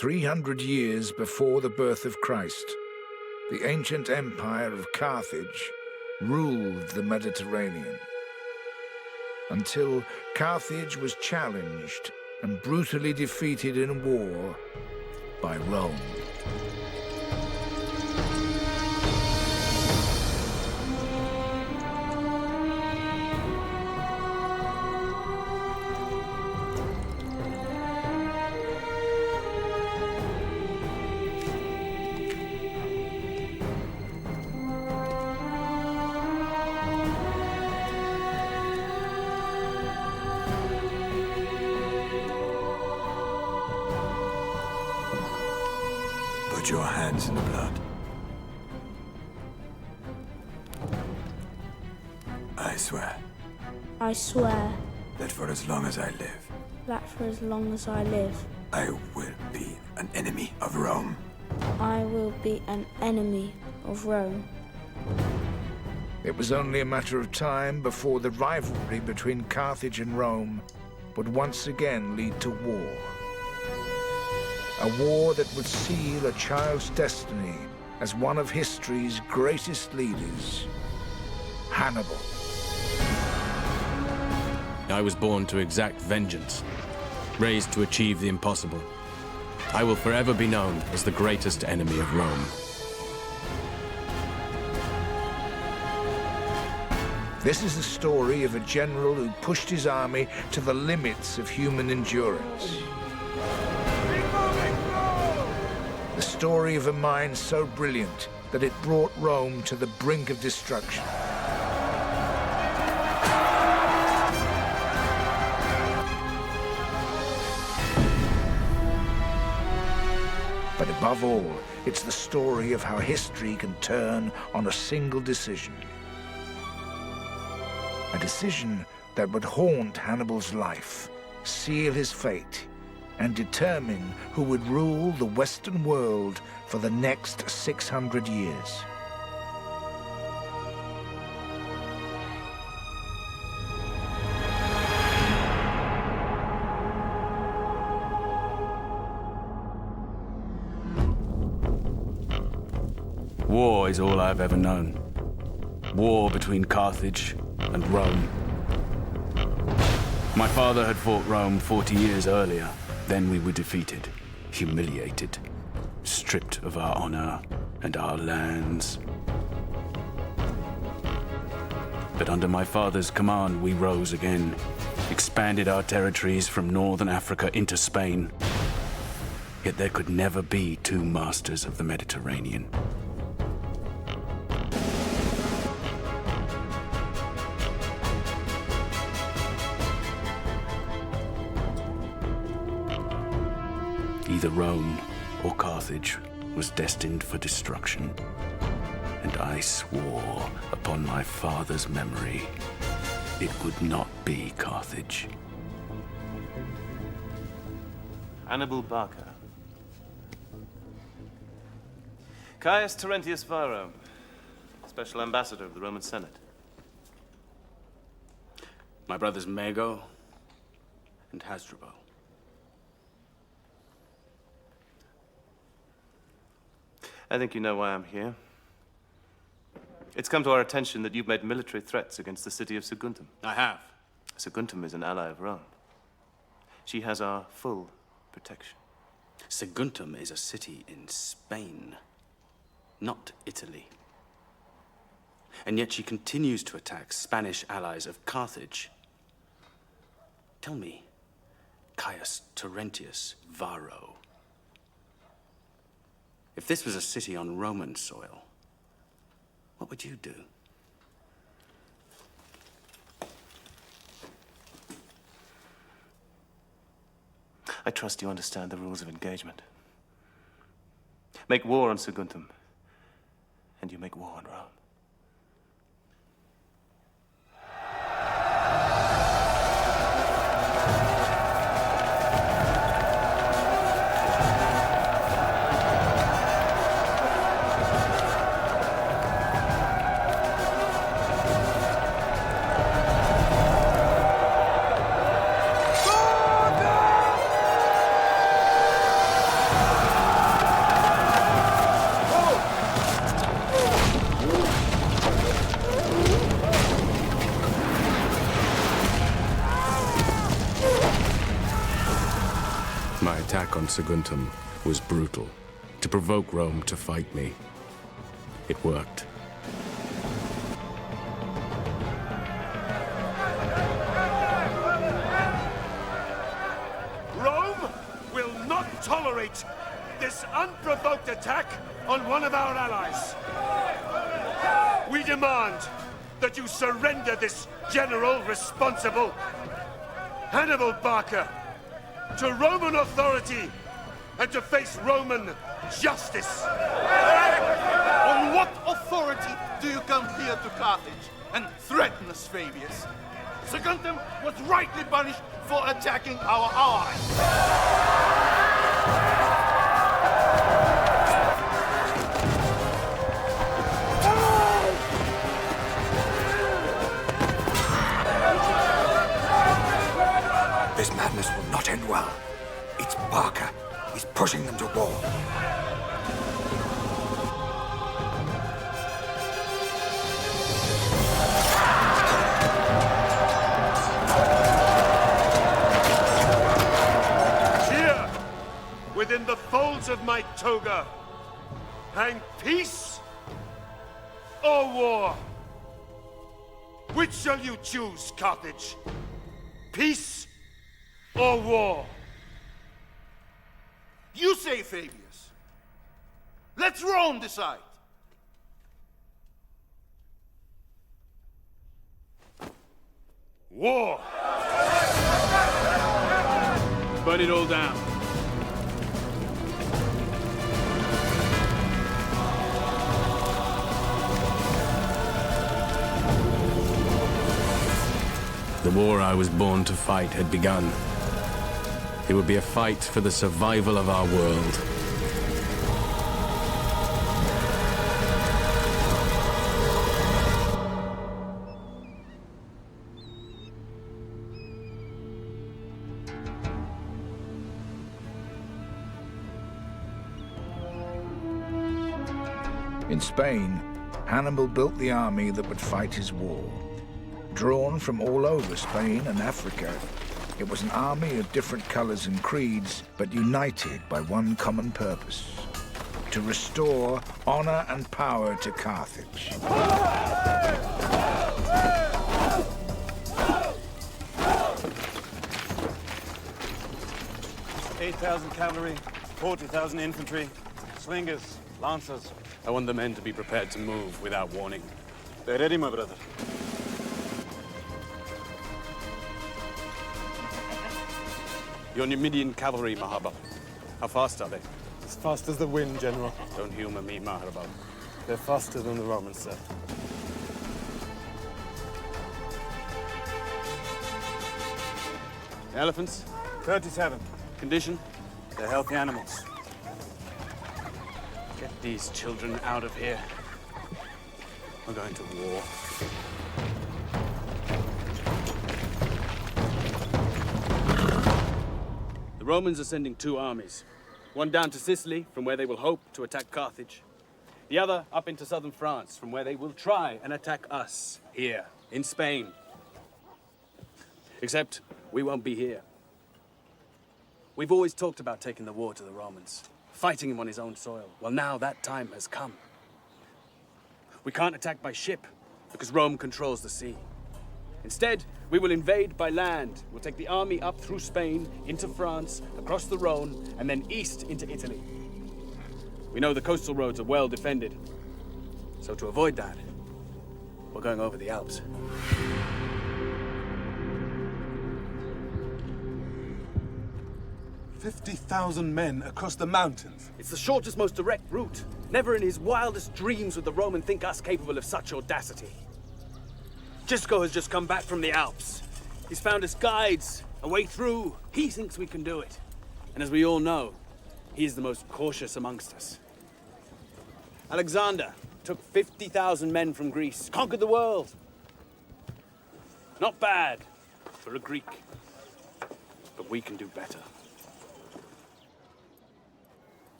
300 years before the birth of Christ, the ancient empire of Carthage ruled the Mediterranean, until Carthage was challenged and brutally defeated in war by Rome. Put your hands in the blood. I swear I swear that for as long as I live, that for as long as I live, I will be an enemy of Rome. I will be an enemy of Rome. It was only a matter of time before the rivalry between Carthage and Rome would once again lead to war. A war that would seal a child's destiny as one of history's greatest leaders, Hannibal. I was born to exact vengeance, raised to achieve the impossible. I will forever be known as the greatest enemy of Rome. This is the story of a general who pushed his army to the limits of human endurance. The story of a mind so brilliant that it brought Rome to the brink of destruction. But above all, it's the story of how history can turn on a single decision. A decision that would haunt Hannibal's life, seal his fate, and determine who would rule the Western world for the next 600 years. War is all I've ever known. War between Carthage and Rome. My father had fought Rome 40 years earlier. Then we were defeated, humiliated, stripped of our honor and our lands. But under my father's command, we rose again, expanded our territories from northern Africa into Spain. Yet there could never be two masters of the Mediterranean. Either Rome or Carthage was destined for destruction, and I swore upon my father's memory it would not be Carthage. Hannibal Barca. Caius Terentius Varro, Special Ambassador of the Roman Senate. My brothers Mago and Hasdrubal. I think you know why I'm here. It's come to our attention that you've made military threats against the city of Saguntum. I have. Saguntum is an ally of Rome. She has our full protection. Saguntum is a city in Spain, not Italy. And yet she continues to attack Spanish allies of Carthage. Tell me, Caius Terentius Varro, if this was a city on Roman soil, what would you do? I trust you understand the rules of engagement. Make war on Saguntum, and you make war on Rome. my attack on Saguntum was brutal, to provoke Rome to fight me. It worked. Rome will not tolerate this unprovoked attack on one of our allies. We demand that you surrender this general responsible, Hannibal Barca, to Roman authority and to face Roman justice. On what authority do you come here to Carthage and threaten us, Fabius? Saguntum was rightly punished for attacking our allies. This madness will not end well. It's Barca. He's pushing them to war. Here, within the folds of my toga, hang peace or war. Which shall you choose, Carthage? Peace or war? You say, Fabius. Let Rome decide. War! Burn it all down. The war I was born to fight had begun. It would be a fight for the survival of our world. In Spain, Hannibal built the army that would fight his war. Drawn from all over Spain and Africa, it was an army of different colors and creeds, but united by one common purpose: to restore honor and power to Carthage. 8,000 cavalry, 40,000 infantry, slingers, lancers. I want the men to be prepared to move without warning. They're ready, my brother. Your Numidian cavalry, Mahaba. How fast are they? As fast as the wind, General. Don't humor me, Mahaba. They're faster than the Romans, sir. Elephants? 37. Condition? They're healthy animals. Get these children out of here. We're going to war. The Romans are sending two armies. One down to Sicily, from where they will hope to attack Carthage. The other up into southern France, from where they will try and attack us, here, in Spain. Except, we won't be here. We've always talked about taking the war to the Romans, fighting him on his own soil. Well, now that time has come. We can't attack by ship, because Rome controls the sea. Instead, we will invade by land. We'll take the army up through Spain, into France, across the Rhone, and then east into Italy. We know the coastal roads are well defended. So to avoid that, we're going over the Alps. "50,000 men across the mountains. It's the shortest, most direct route. Never in his wildest dreams would the Roman think us capable of such audacity. Gisco has just come back from the Alps. He's found us guides, a way through. He thinks we can do it. And as we all know, he is the most cautious amongst us. Alexander took 50,000 men from Greece, conquered the world. Not bad for a Greek, but we can do better.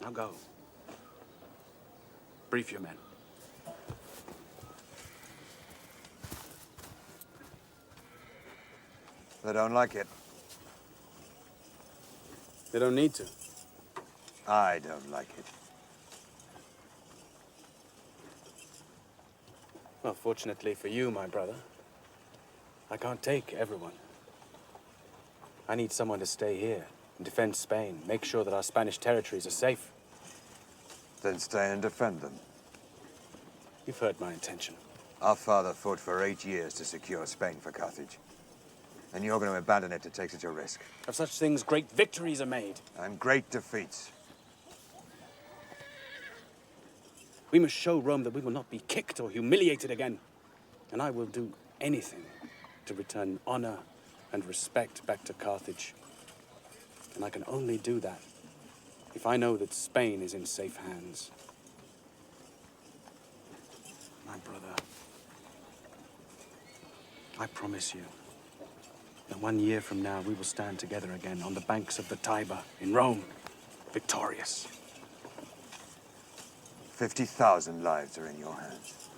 Now go. Brief your men. They don't like it. They don't need to. I don't like it. Well, fortunately for you, my brother, I can't take everyone. I need someone to stay here and defend Spain, make sure that our Spanish territories are safe. Then stay and defend them. You've heard my intention. Our father fought for 8 years to secure Spain for Carthage. And you're going to abandon it to take such a risk. Of such things, great victories are made. And great defeats. We must show Rome that we will not be kicked or humiliated again. And I will do anything to return honor and respect back to Carthage. And I can only do that if I know that Spain is in safe hands. My brother, I promise you that 1 year from now we will stand together again on the banks of the Tiber in Rome, victorious. 50,000 lives are in your hands.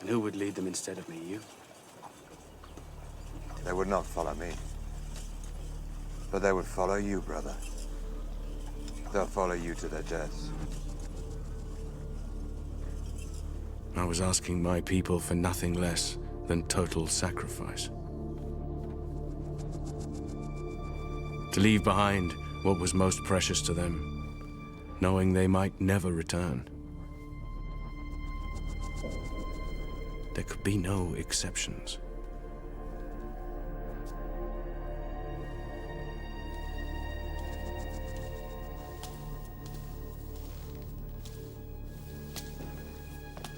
And who would lead them instead of me? You? They would not follow me. But they would follow you, brother. They'll follow you to their deaths. I was asking my people for nothing less than total sacrifice. To leave behind what was most precious to them, knowing they might never return. There could be no exceptions.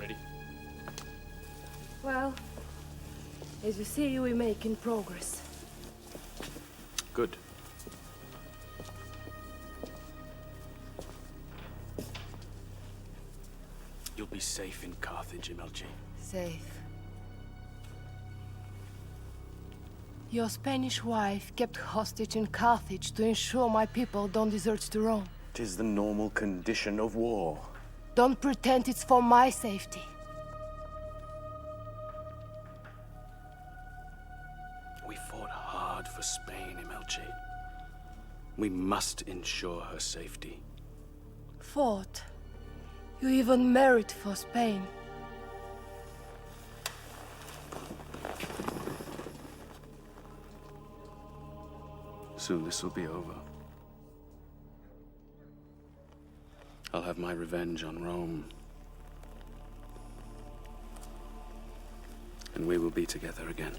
Ready? Well, as you see, we're making progress. Good. You'll be safe in Carthage, MLG. Safe. Your Spanish wife kept hostage in Carthage to ensure my people don't desert to Rome. 'Tis the normal condition of war. Don't pretend it's for my safety. We fought hard for Spain, MLG. We must ensure her safety. Fought. You even married for Spain. Soon this will be over. I'll have my revenge on Rome. And we will be together again.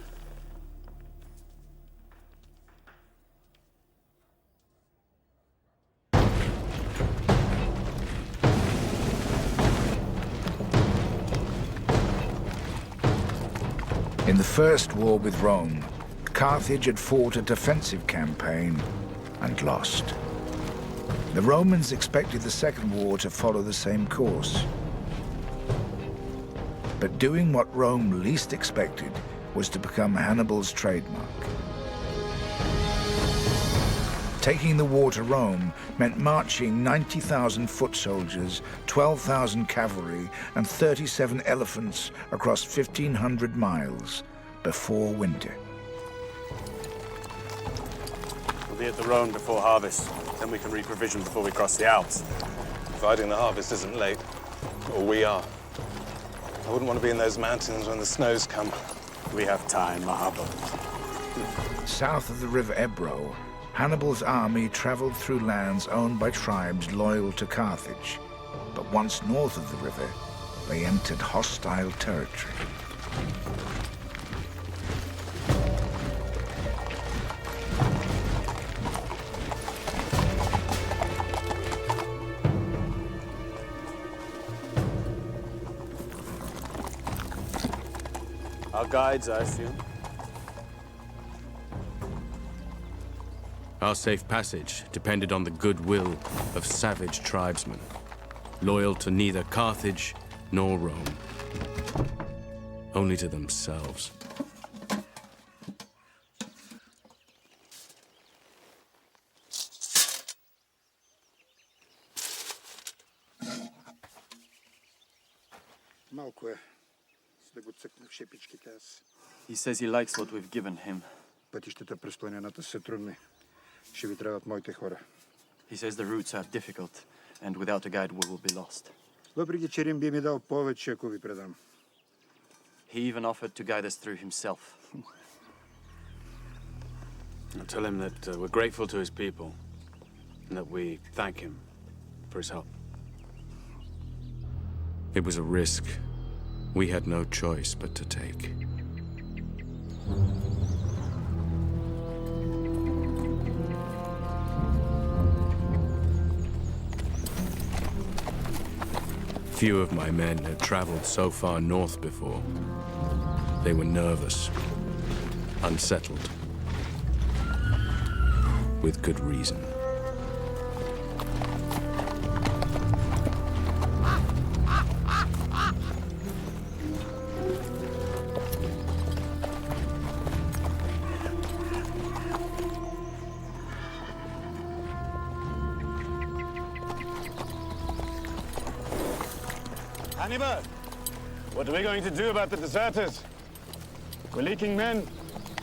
In the first war with Rome, Carthage had fought a defensive campaign and lost. The Romans expected the second war to follow the same course. But doing what Rome least expected was to become Hannibal's trademark. Taking the war to Rome meant marching 90,000 foot soldiers, 12,000 cavalry, and 37 elephants across 1,500 miles before winter. We'll be at the Rhone before harvest. Then we can reprovision before we cross the Alps. Providing the harvest isn't late. Or we are. I wouldn't want to be in those mountains when the snows come. We have time, Mahabo. South of the river Ebro, Hannibal's army traveled through lands owned by tribes loyal to Carthage. But once north of the river, they entered hostile territory. Our guides, I assume. Our safe passage depended on the goodwill of savage tribesmen, loyal to neither Carthage nor Rome, only to themselves. Малко е. С да го цъкнах шепичките аз. He says he likes what we've given him. Пътищата през планината са трудни. Ще ви трябват моите хора. He says the routes are difficult, and without a guide we will be lost. Въпреки че Рим би ми дал повече, ако ви предам. He even offered to guide us through himself. I'll tell him that we're grateful to his people, and that we thank him for his help. It was a risk we had no choice but to take. Few of my men had traveled so far north before. They were nervous, unsettled, with good reason. Hannibal! What are we going to do about the deserters? We're leaking men.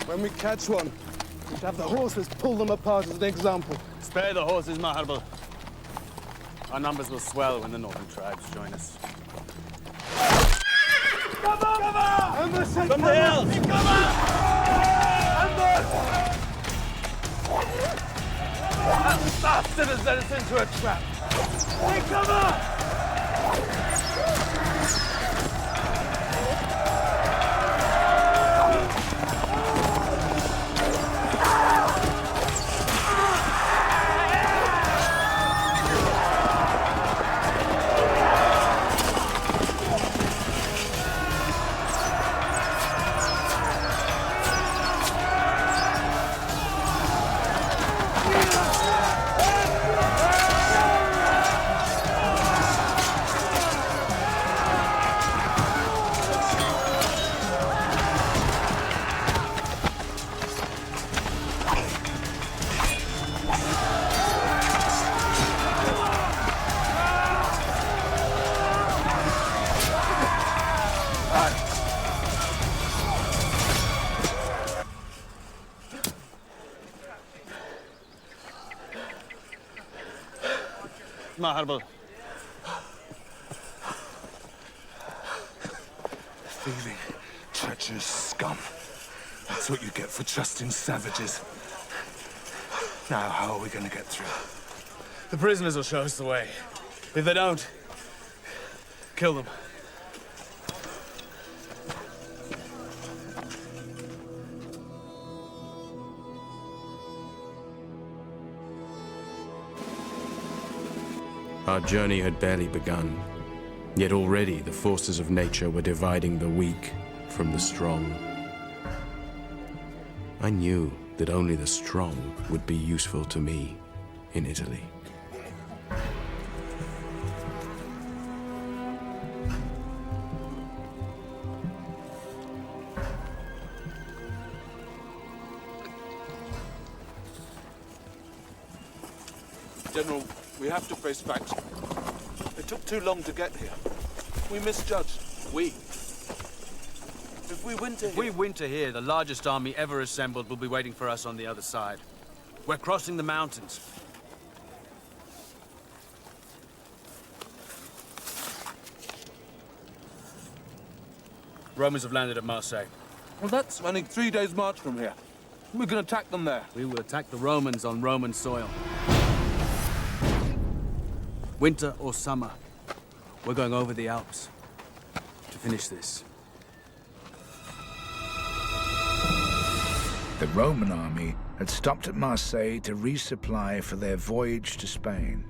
When we catch one, we should have the horses pull them apart as an example. Spare the horses, Hannibal. Our numbers will swell when the northern tribes join us. From the hills! That bastard has led us into a trap! Take cover! Hannibal. Thieving, treacherous scum. That's what you get for trusting savages. Now, how are we going to get through? The prisoners will show us the way. If they don't, kill them. Our journey had barely begun, yet already the forces of nature were dividing the weak from the strong. I knew that only the strong would be useful to me in Italy. General, we have to face facts. It took too long to get here. We misjudged. If we winter here, the largest army ever assembled will be waiting for us on the other side. We're crossing the mountains. Romans have landed at Marseille. Well, that's only 3 days' march from here. We can attack them there. We will attack the Romans on Roman soil. Winter or summer, we're going over the Alps to finish this. The Roman army had stopped at Marseille to resupply for their voyage to Spain.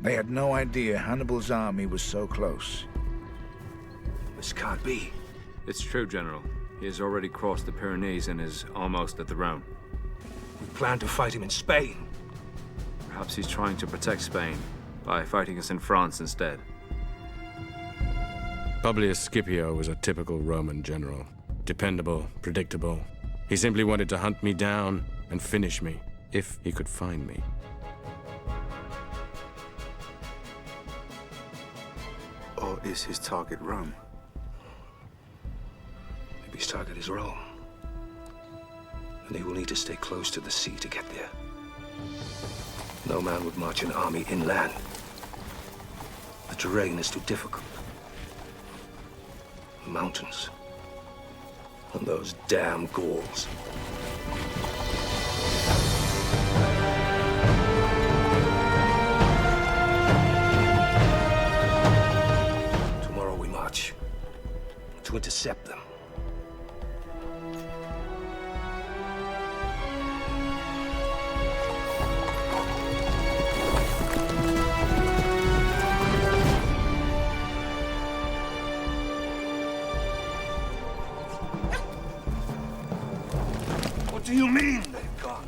They had no idea Hannibal's army was so close. This can't be. It's true, General. He has already crossed the Pyrenees and is almost at the Rhone. We plan to fight him in Spain. Perhaps he's trying to protect Spain by fighting us in France instead. Publius Scipio was a typical Roman general. Dependable, predictable. He simply wanted to hunt me down and finish me, if he could find me. Or is his target Rome? Maybe his target is Rome. and he will need to stay close to the sea to get there. No man would march an army inland. The terrain is too difficult. The mountains. And those damn Gauls. Tomorrow we march to intercept them. What do you mean they've gone?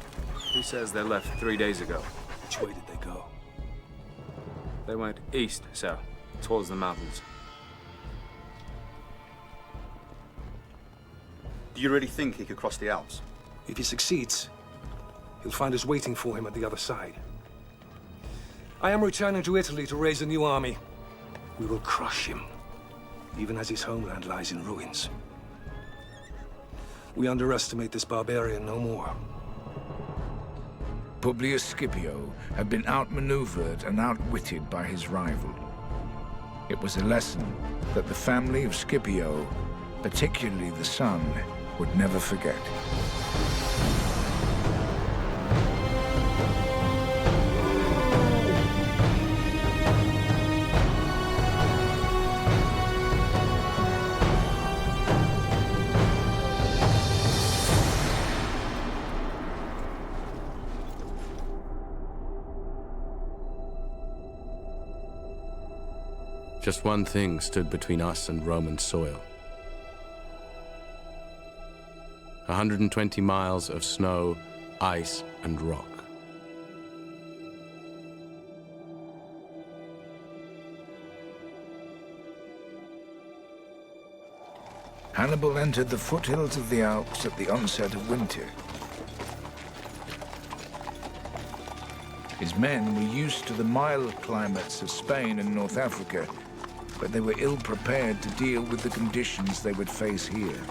He says they left 3 days ago. Which way did they go? They went east, sir, towards the mountains. Do you really think he could cross the Alps? If he succeeds, he'll find us waiting for him at the other side. I am returning to Italy to raise a new army. We will crush him, even as his homeland lies in ruins. We underestimate this barbarian no more. Publius Scipio had been outmaneuvered and outwitted by his rival. It was a lesson that the family of Scipio, particularly the son, would never forget. Just one thing stood between us and Roman soil. 120 miles of snow, ice, and rock. Hannibal entered the foothills of the Alps at the onset of winter. His men were used to the mild climates of Spain and North Africa, but they were ill-prepared to deal with the conditions they would face here.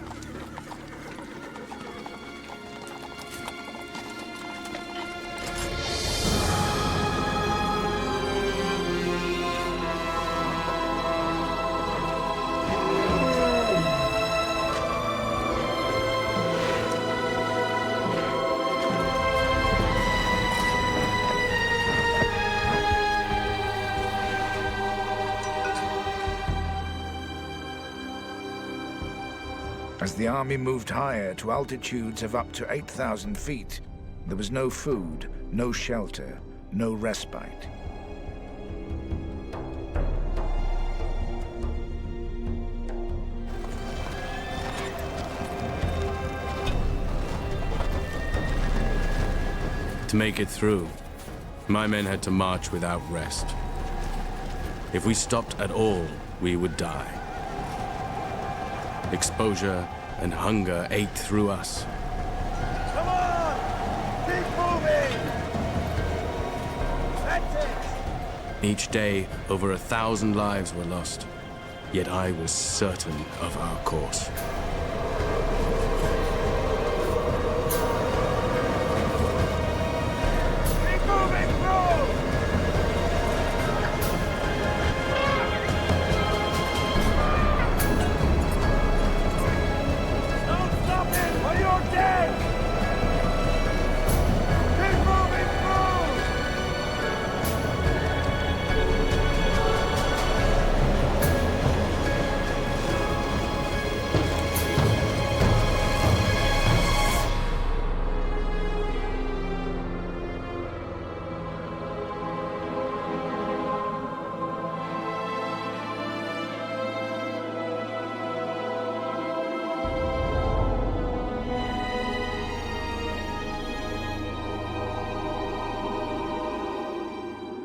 As the army moved higher to altitudes of up to 8,000 feet, there was no food, no shelter, no respite. To make it through, my men had to march without rest. If we stopped at all, we would die. Exposure and hunger ate through us. Come on! Keep moving! That's it! Each day, over 1,000 lives were lost. Yet I was certain of our course. Keep moving through! Don't stop it or you're dead! Keep moving through!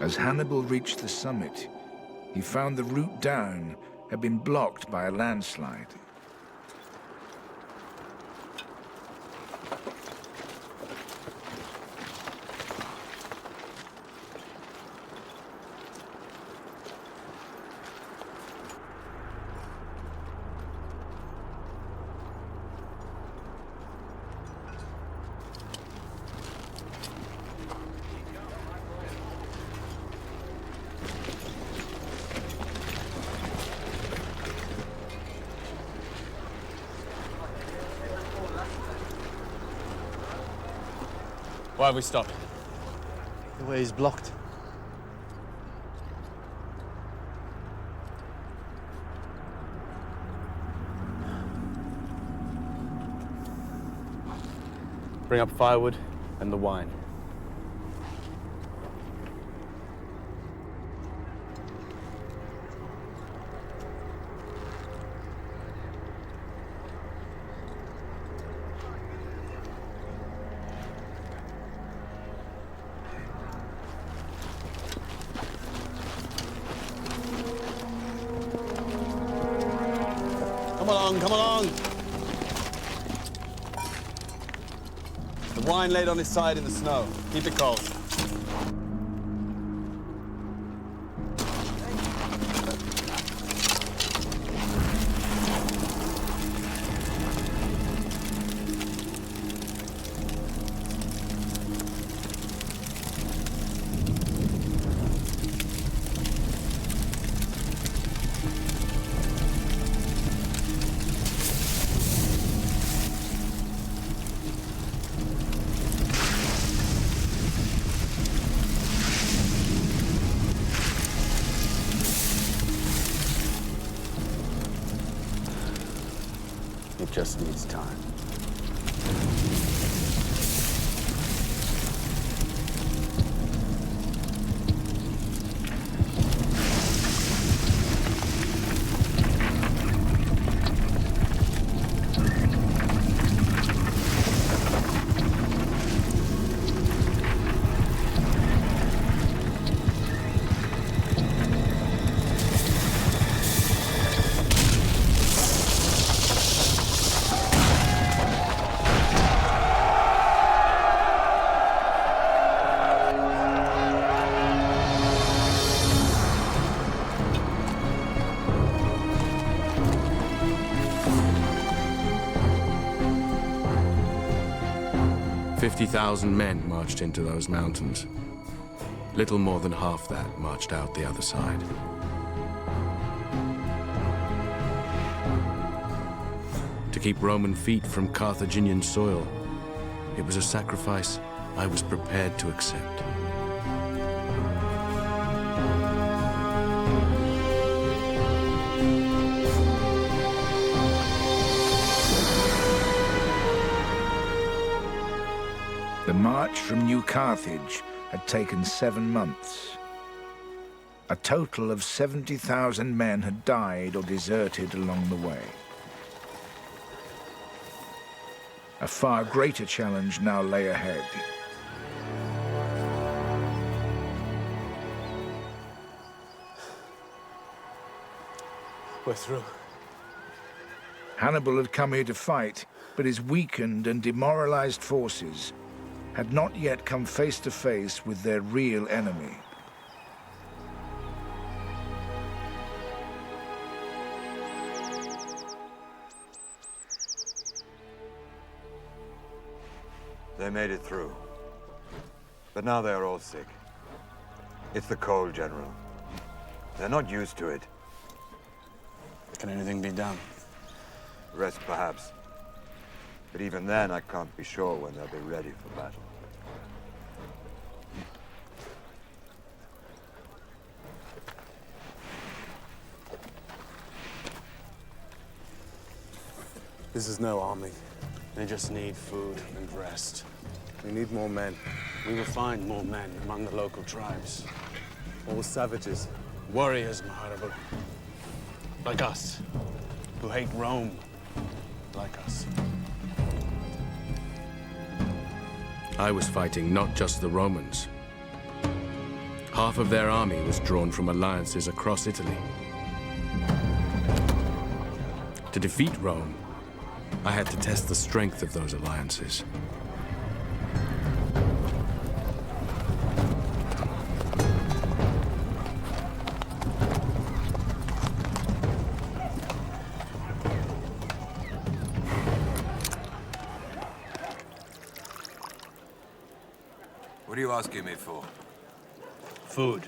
As Hannibal reached the summit, he found the route down had been blocked by a landslide. Why have we stopped? The way is blocked. Bring up firewood and the wine. Come along! The wine laid on his side in the snow. Keep it cold. It just needs time. "50,000 men marched into those mountains. Little more than half that marched out the other side. To keep Roman feet from Carthaginian soil, it was a sacrifice I was prepared to accept. The march from New Carthage had taken 7 months. A total of 70,000 men had died or deserted along the way. A far greater challenge now lay ahead. We're through. Hannibal had come here to fight, but his weakened and demoralized forces had not yet come face to face with their real enemy. They made it through. But now they are all sick. It's the cold, General. They're not used to it. Can anything be done? Rest, perhaps. But even then, I can't be sure when they'll be ready for battle. This is no army. They just need food and rest. We need more men. We will find more men among the local tribes. All savages, warriors, Hannibal. Like us, who hate Rome, like us. I was fighting not just the Romans. Half of their army was drawn from alliances across Italy. To defeat Rome, I had to test the strength of those alliances. What are you asking me for? Food.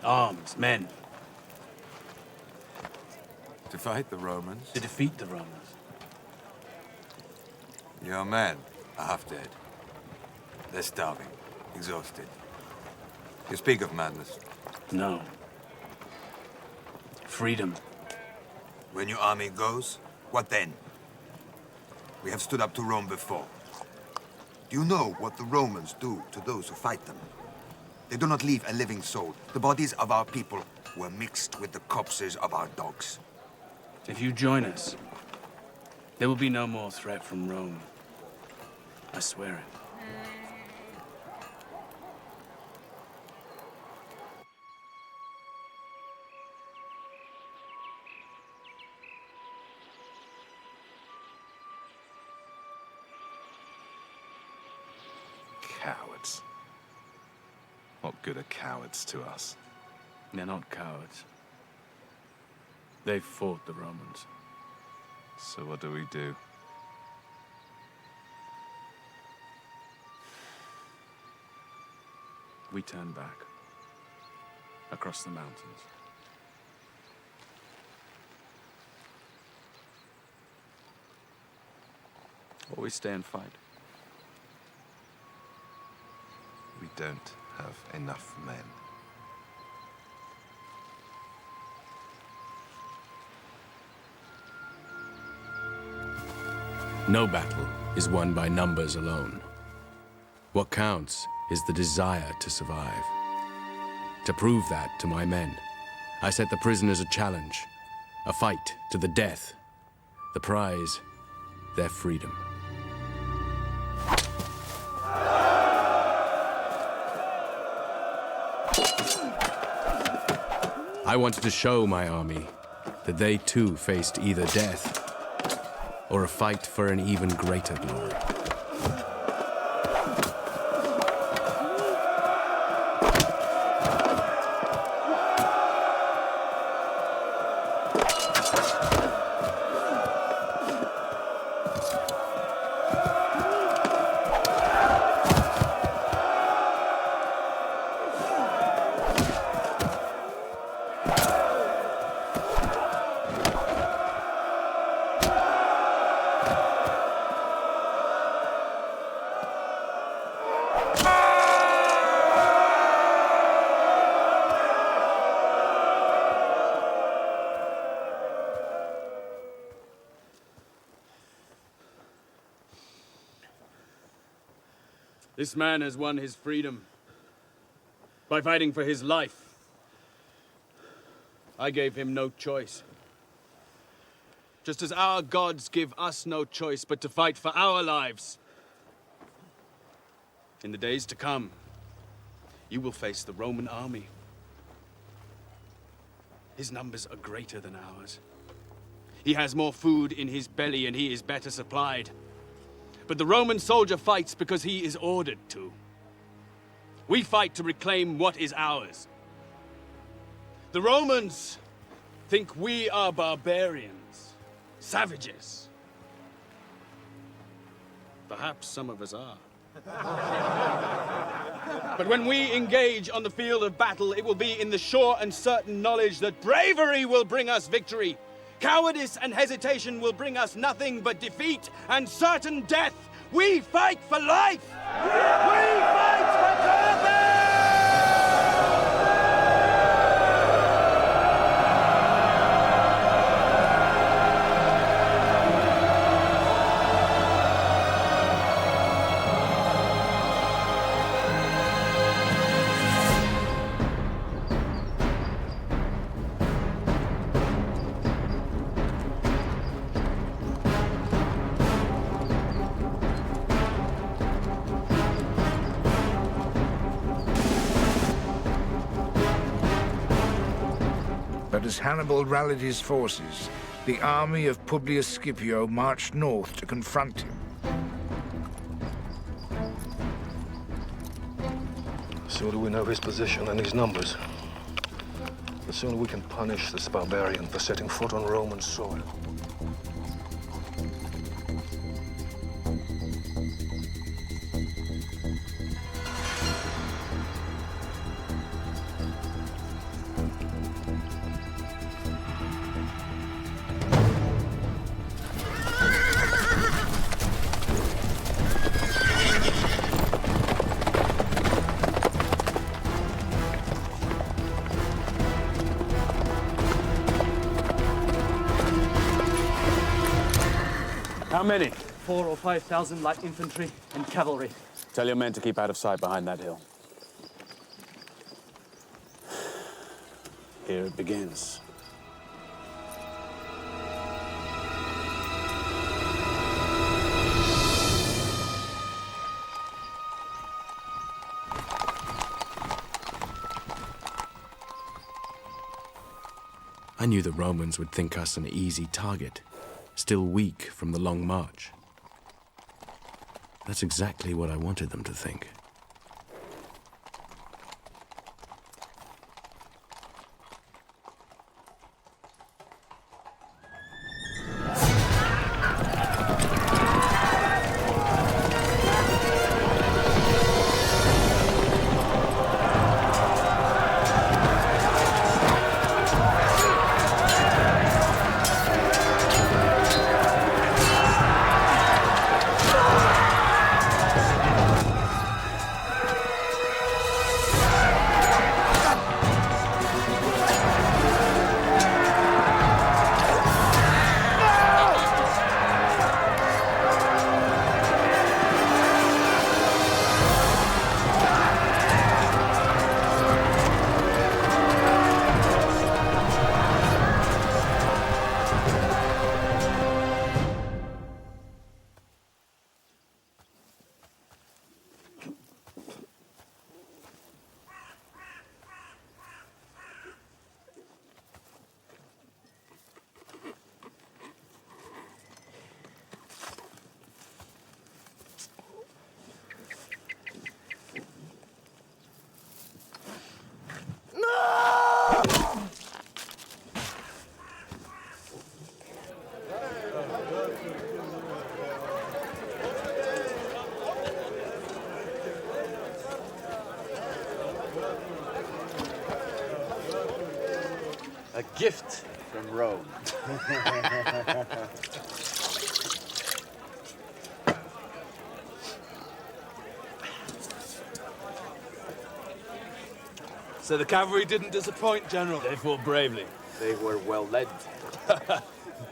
Arms, men. To fight the Romans? To defeat the Romans. Your men are half dead. They're starving, exhausted. You speak of madness. No. Freedom. When your army goes, what then? We have stood up to Rome before. Do you know what the Romans do to those who fight them? They do not leave a living soul. The bodies of our people were mixed with the corpses of our dogs. If you join us, there will be no more threat from Rome. I swear it. Cowards. What good are cowards to us? They're not cowards. They fought the Romans. So what do we do? We turn back. Across the mountains. Or we stay and fight. We don't have enough men. No battle is won by numbers alone. What counts is the desire to survive. To prove that to my men, I set the prisoners a challenge, a fight to the death. The prize, their freedom. I wanted to show my army that they too faced either death or a fight for an even greater glory. This man has won his freedom by fighting for his life. I gave him no choice. Just as our gods give us no choice but to fight for our lives. In the days to come, you will face the Roman army. His numbers are greater than ours. He has more food in his belly and he is better supplied. But the Roman soldier fights because he is ordered to. We fight to reclaim what is ours. The Romans think we are barbarians, savages. Perhaps some of us are. But when we engage on the field of battle, it will be in the sure and certain knowledge that bravery will bring us victory. Cowardice and hesitation will bring us nothing but defeat and certain death. We fight for life! We fight for Carthage! But as Hannibal rallied his forces, the army of Publius Scipio marched north to confront him. The sooner we know his position and his numbers, the sooner we can punish this barbarian for setting foot on Roman soil. How many? 4,000 or 5,000 light infantry and cavalry. Tell your men to keep out of sight behind that hill. Here it begins. I knew the Romans would think us an easy target, still weak from the long march. That's exactly what I wanted them to think. A gift from Rome. So the cavalry didn't disappoint, General? They fought bravely. They were well led.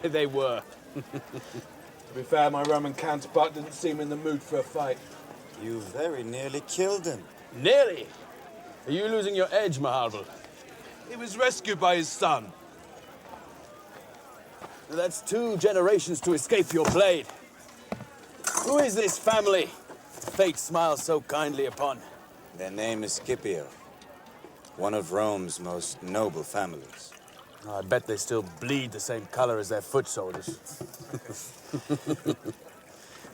They were. To be fair, my Roman counterpart didn't seem in the mood for a fight. You very nearly killed him. Nearly? Are you losing your edge, Hannibal? He was rescued by his son. That's 2 generations to escape your blade. Who is this family fate smiles so kindly upon? Their name is Scipio, one of Rome's most noble families. I bet they still bleed the same color as their foot soldiers.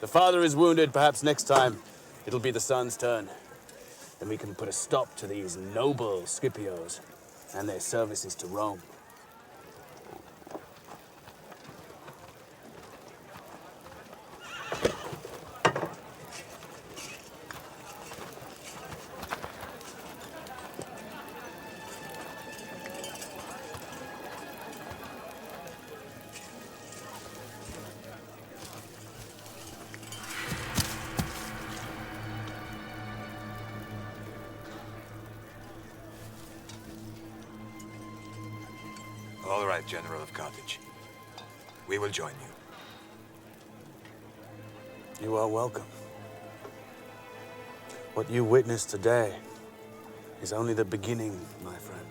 The father is wounded. Perhaps next time it'll be the son's turn. Then we can put a stop to these noble Scipios and their services to Rome. All right, General of Carthage. We will join you. You are welcome. What you witnessed today is only the beginning, my friend.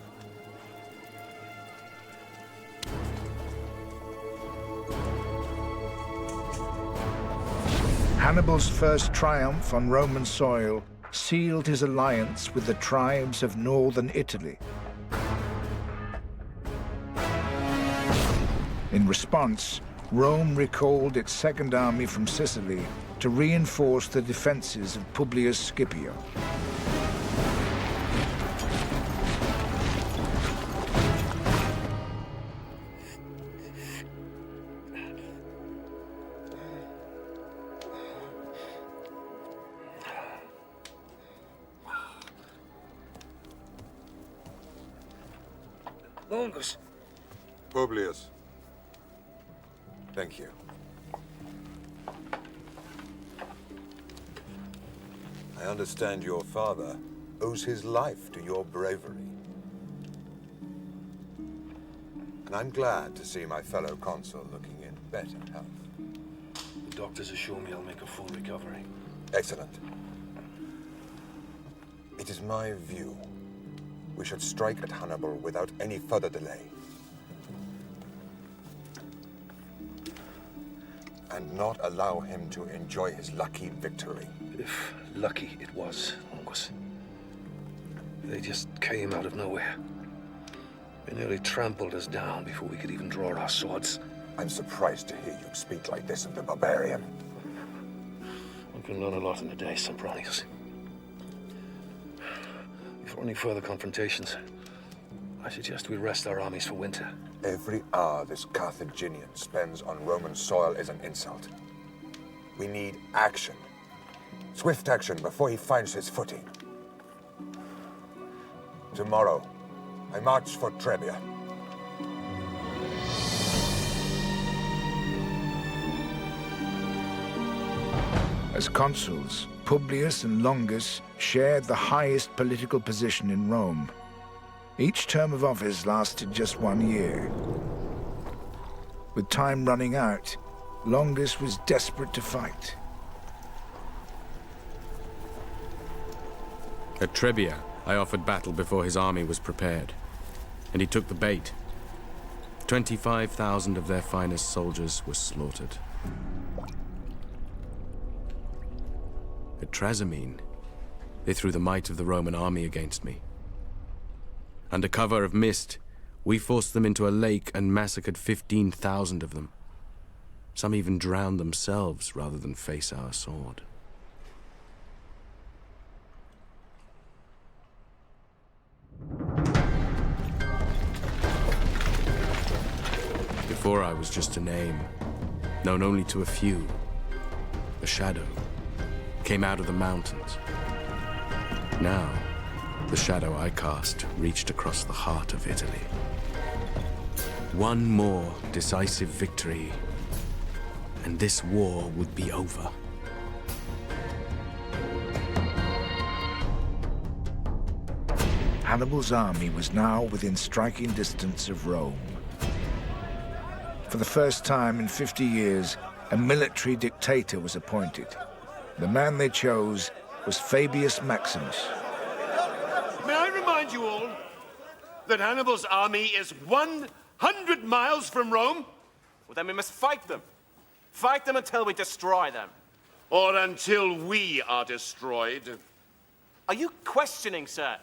Hannibal's first triumph on Roman soil sealed his alliance with the tribes of northern Italy. In response, Rome recalled its second army from Sicily to reinforce the defenses of Publius Scipio. Longus. Publius. Thank you. I understand your father owes his life to your bravery. And I'm glad to see my fellow consul looking in better health. doctors assure me I'll make a full recovery. Excellent. It is my view we should strike at Hannibal without any further delay. And not allow him to enjoy his lucky victory. If lucky it was, Longus. They just came out of nowhere. They nearly trampled us down before we could even draw our swords. I'm surprised to hear you speak like this of the barbarian. One can learn a lot in a day, Sempronius. Before any further confrontations, I suggest we rest our armies for winter. Every hour this Carthaginian spends on Roman soil is an insult. We need action. Swift action before he finds his footing. Tomorrow, I march for Trebia. As consuls, Publius and Longus shared the highest political position in Rome. Each term of office lasted just 1 year. With time running out, Longus was desperate to fight. At Trebia, I offered battle before his army was prepared, and he took the bait. 25,000 of their finest soldiers were slaughtered. At Trasimene, they threw the might of the Roman army against me. Under cover of mist, we forced them into a lake and massacred 15,000 of them. Some even drowned themselves rather than face our sword. Before I was just a name, known only to a few. A shadow came out of the mountains. Now, the shadow I cast reached across the heart of Italy. One more decisive victory, and this war would be over. Hannibal's army was now within striking distance of Rome. For the first time in 50 years, a military dictator was appointed. The man they chose was Fabius Maximus. May I remind you all that Hannibal's army is 100 miles from Rome? Well, then we must fight them. Fight them until we destroy them. Or until we are destroyed. Are you questioning, sir,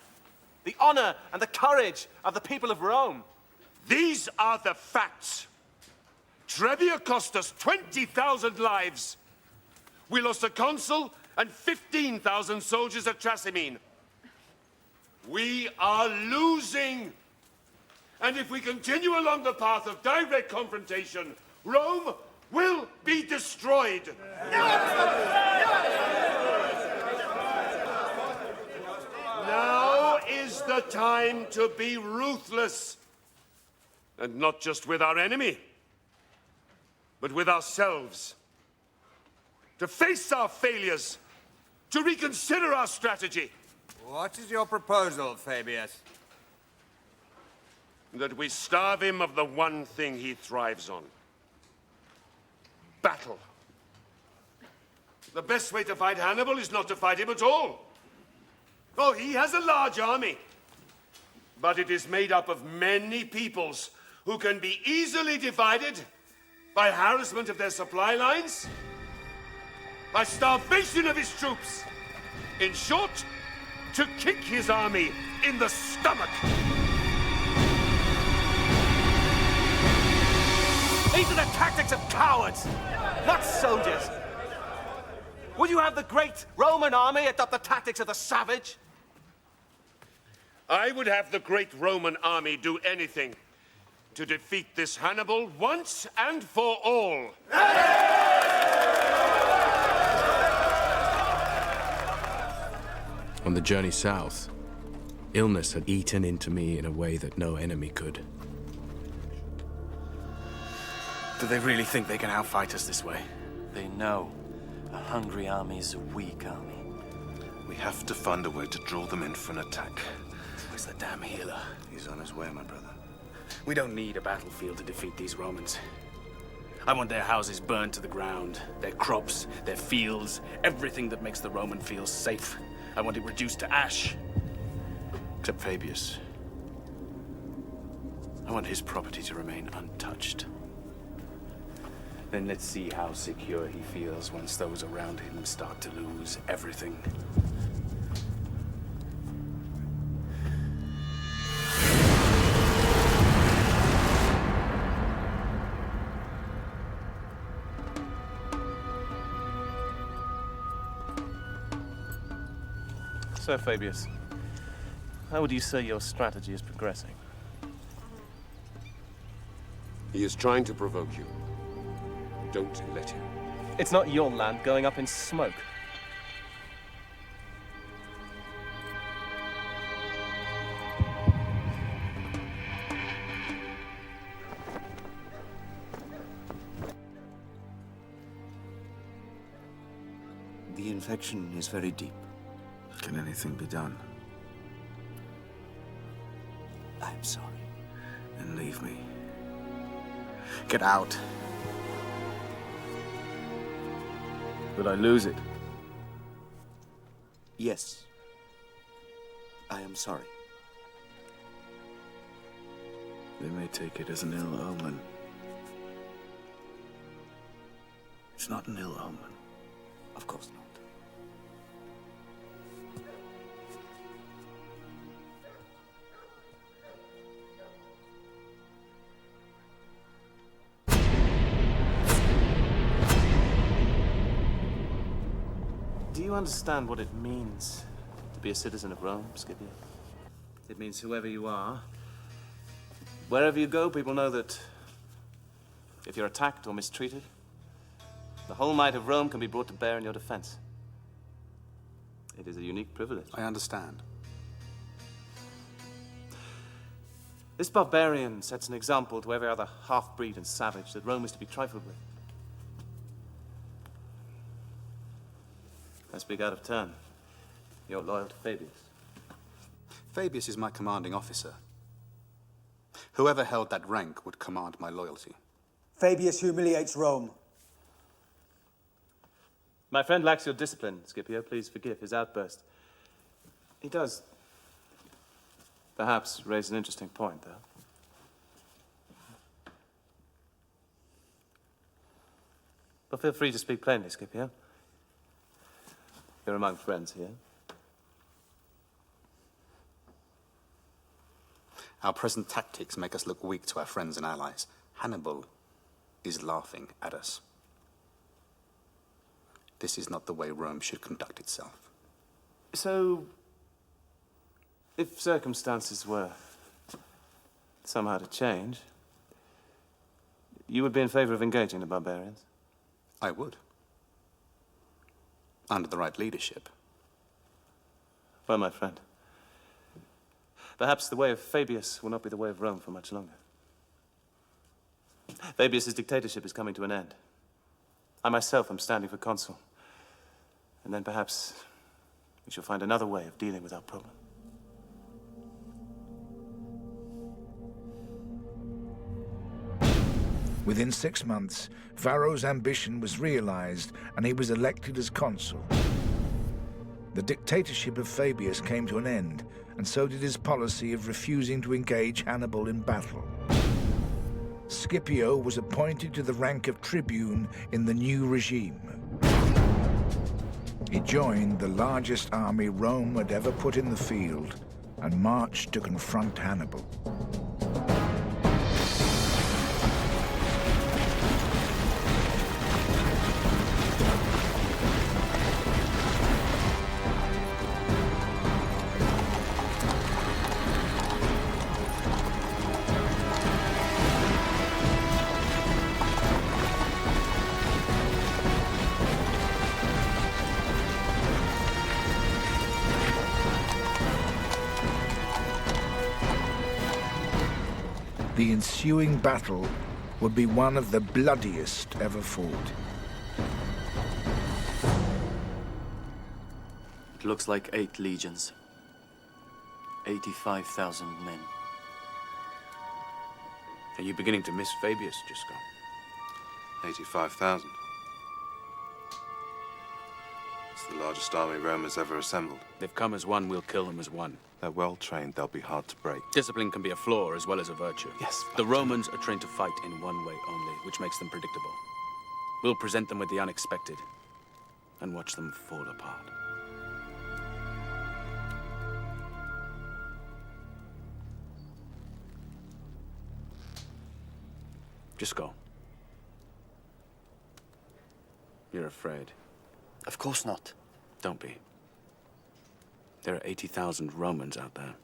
the honor and the courage of the people of Rome? These are the facts. Trebia cost us 20,000 lives. We lost a consul and 15,000 soldiers at Trasimene. We are losing. And if we continue along the path of direct confrontation, Rome will be destroyed. Now is the time to be ruthless. And not just with our enemy, but with ourselves. To face our failures, to reconsider our strategy. What is your proposal, Fabius? That we starve him of the one thing he thrives on. Battle. The best way to fight Hannibal is not to fight him at all. Oh, he has a large army. But it is made up of many peoples who can be easily divided by harassment of their supply lines, by starvation of his troops. In short, to kick his army in the stomach. These are the tactics of cowards, not soldiers. Would you have the great Roman army adopt the tactics of the savage? I would have the great Roman army do anything to defeat this Hannibal once and for all. On the journey south, illness had eaten into me in a way that no enemy could. Do they really think they can outfight us this way? They know. A hungry army is a weak army. We have to find a way to draw them in for an attack. Where's the damn healer? He's on his way, my brother. We don't need a battlefield to defeat these Romans. I want their houses burned to the ground, their crops, their fields, everything that makes the Roman feel safe. I want it reduced to ash. Except Fabius. I want his property to remain untouched. Then let's see how secure he feels once those around him start to lose everything. So, Fabius, how would you say your strategy is progressing? He is trying to provoke you. Don't let him. It's not your land going up in smoke. The infection is very deep. Can anything be done? I'm sorry. Then leave me. Get out. Could I lose it? Yes. I am sorry. They may take it as an ill omen. It's not an ill omen. Of course not. Do you understand what it means to be a citizen of Rome, Scipio? It means whoever you are, wherever you go, people know that if you're attacked or mistreated, the whole might of Rome can be brought to bear in your defense. It is a unique privilege. I understand. This barbarian sets an example to every other half-breed and savage that Rome is to be trifled with. I speak out of turn. You're loyal to Fabius. Fabius is my commanding officer. Whoever held that rank would command my loyalty. Fabius humiliates Rome. My friend lacks your discipline, Scipio. Please forgive his outburst. He does, perhaps, raise an interesting point, though. But feel free to speak plainly, Scipio. You're among friends here. Our present tactics make us look weak to our friends and allies. Hannibal is laughing at us. This is not the way Rome should conduct itself. So, if circumstances were somehow to change, you would be in favor of engaging the barbarians? I would. Under the right leadership. Well, my friend, perhaps the way of Fabius will not be the way of Rome for much longer. Fabius's dictatorship is coming to an end. I myself am standing for consul. And then perhaps we shall find another way of dealing with our problem. Within 6 months, Varro's ambition was realized and he was elected as consul. The dictatorship of Fabius came to an end, and so did his policy of refusing to engage Hannibal in battle. Scipio was appointed to the rank of tribune in the new regime. He joined the largest army Rome had ever put in the field and marched to confront Hannibal. The ensuing battle would be one of the bloodiest ever fought. It looks like 8 legions. 85,000 men. Are you beginning to miss Fabius, Giscon? 85,000. It's the largest army Rome has ever assembled. They've come as one, we'll kill them as one. They're well trained, they'll be hard to break. Discipline can be a flaw as well as a virtue. Yes. The Romans are trained to fight in one way only, which makes them predictable. We'll present them with the unexpected and watch them fall apart. Just go. You're afraid. Of course not. Don't be. There are 80,000 Romans out there.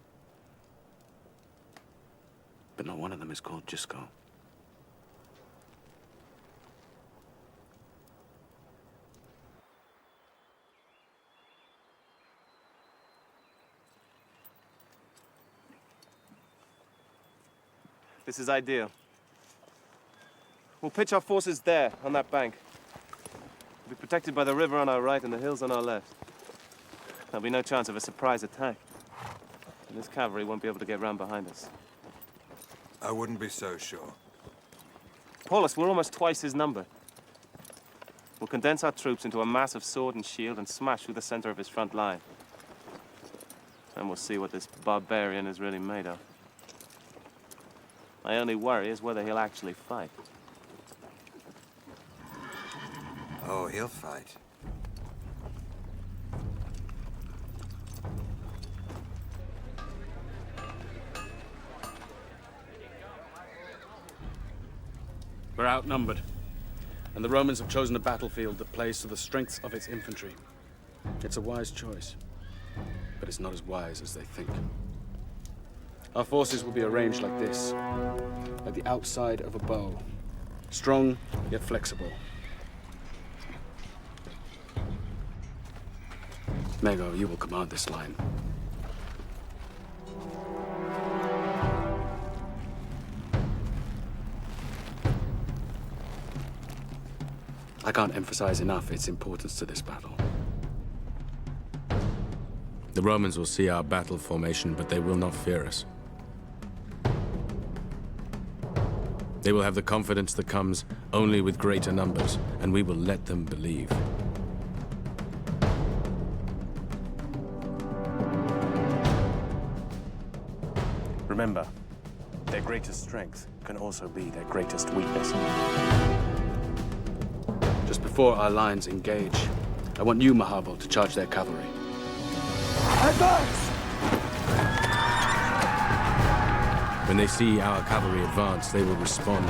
But not one of them is called Gisco. This is ideal. We'll pitch our forces there, on that bank. We'll be protected by the river on our right and the hills on our left. There'll be no chance of a surprise attack. And this cavalry won't be able to get round behind us. I wouldn't be so sure. Paulus, we're almost twice his number. We'll condense our troops into a mass of sword and shield and smash through the center of his front line. And we'll see what this barbarian is really made of. My only worry is whether he'll actually fight. Oh, he'll fight. We're outnumbered, and the Romans have chosen a battlefield that plays to the strengths of its infantry. It's a wise choice, but it's not as wise as they think. Our forces will be arranged like this, like the outside of a bow, strong yet flexible. Mago, you will command this line. I can't emphasize enough its importance to this battle. The Romans will see our battle formation, but they will not fear us. They will have the confidence that comes only with greater numbers, and we will let them believe. Remember, their greatest strength can also be their greatest weakness. Just before our lines engage, I want you, Hannibal, to charge their cavalry. Advance! When they see our cavalry advance, they will respond.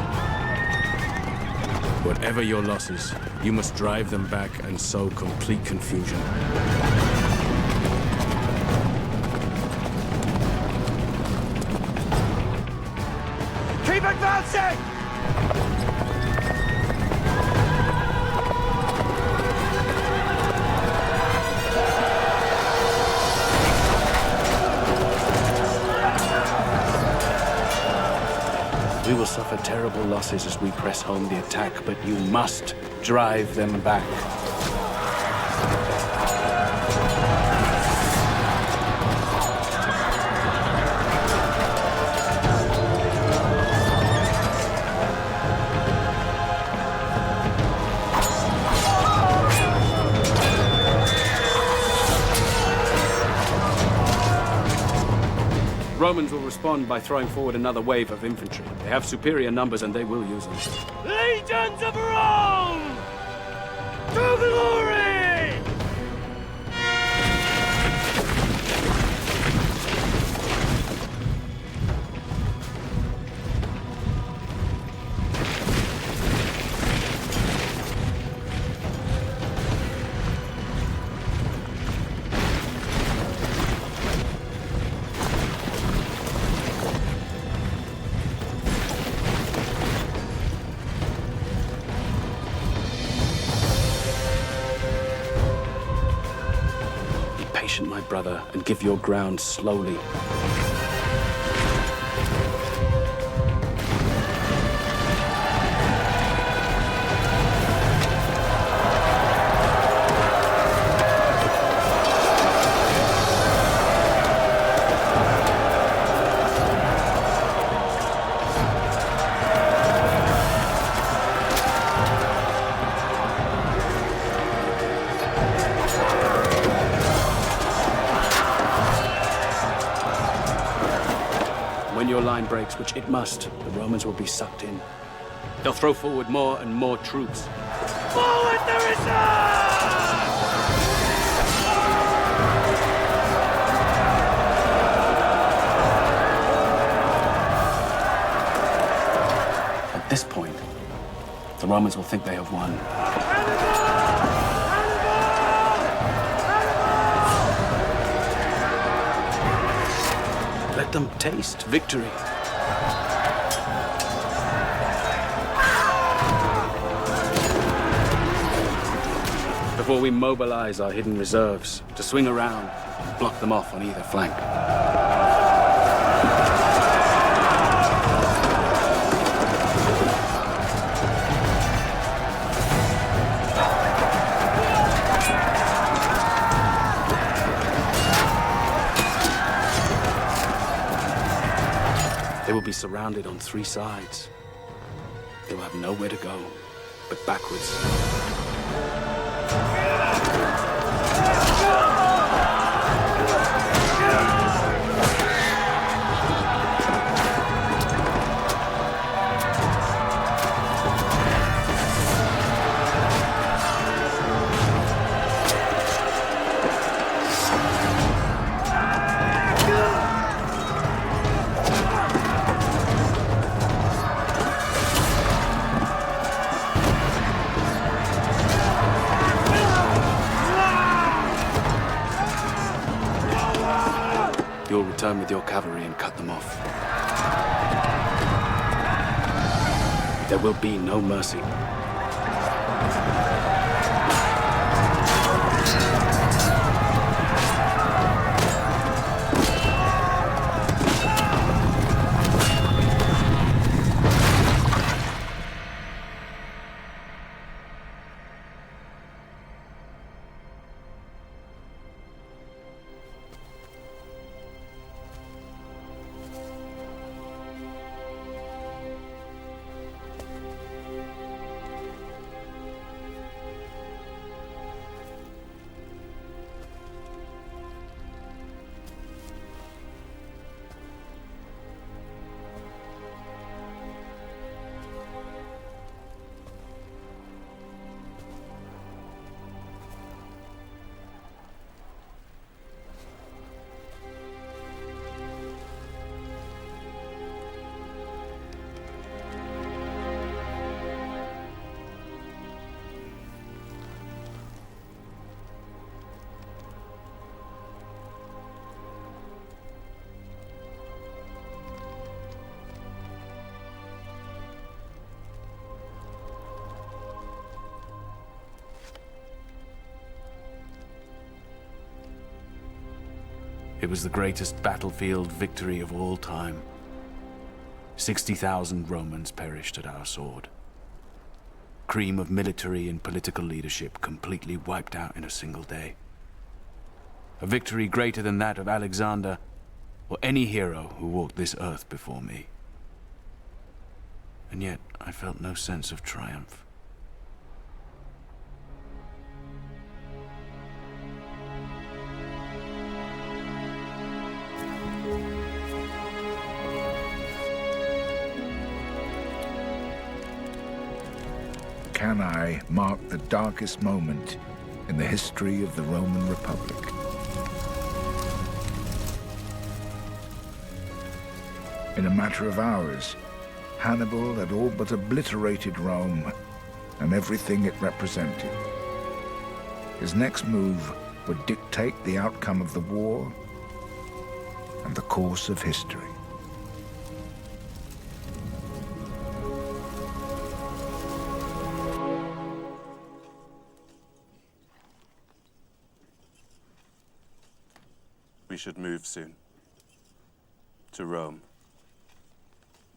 Whatever your losses, you must drive them back and sow complete confusion. Keep advancing! We will suffer terrible losses as we press home the attack, but you must drive them back. Romans will respond by throwing forward another wave of infantry. They have superior numbers and they will use them. Legions of Rome! To glory! My brother, and give your ground slowly. line breaks, which it must, the Romans will be sucked in. They'll throw forward more and more troops. Forward the reserve! At this point, the Romans will think they have won. Let them taste victory. Before we mobilize our hidden reserves to swing around and block them off on either flank. They will be surrounded on three sides. They will have nowhere to go but backwards. You'll return with your cavalry and cut them off. There will be no mercy. It was the greatest battlefield victory of all time. 60,000 Romans perished at our sword. Cream of military and political leadership completely wiped out in a single day. A victory greater than that of Alexander or any hero who walked this earth before me. And yet, I felt no sense of triumph. Cannae marked the darkest moment in the history of the Roman Republic. In a matter of hours, Hannibal had all but obliterated Rome and everything it represented. His next move would dictate the outcome of the war and the course of history. We should move soon. To Rome.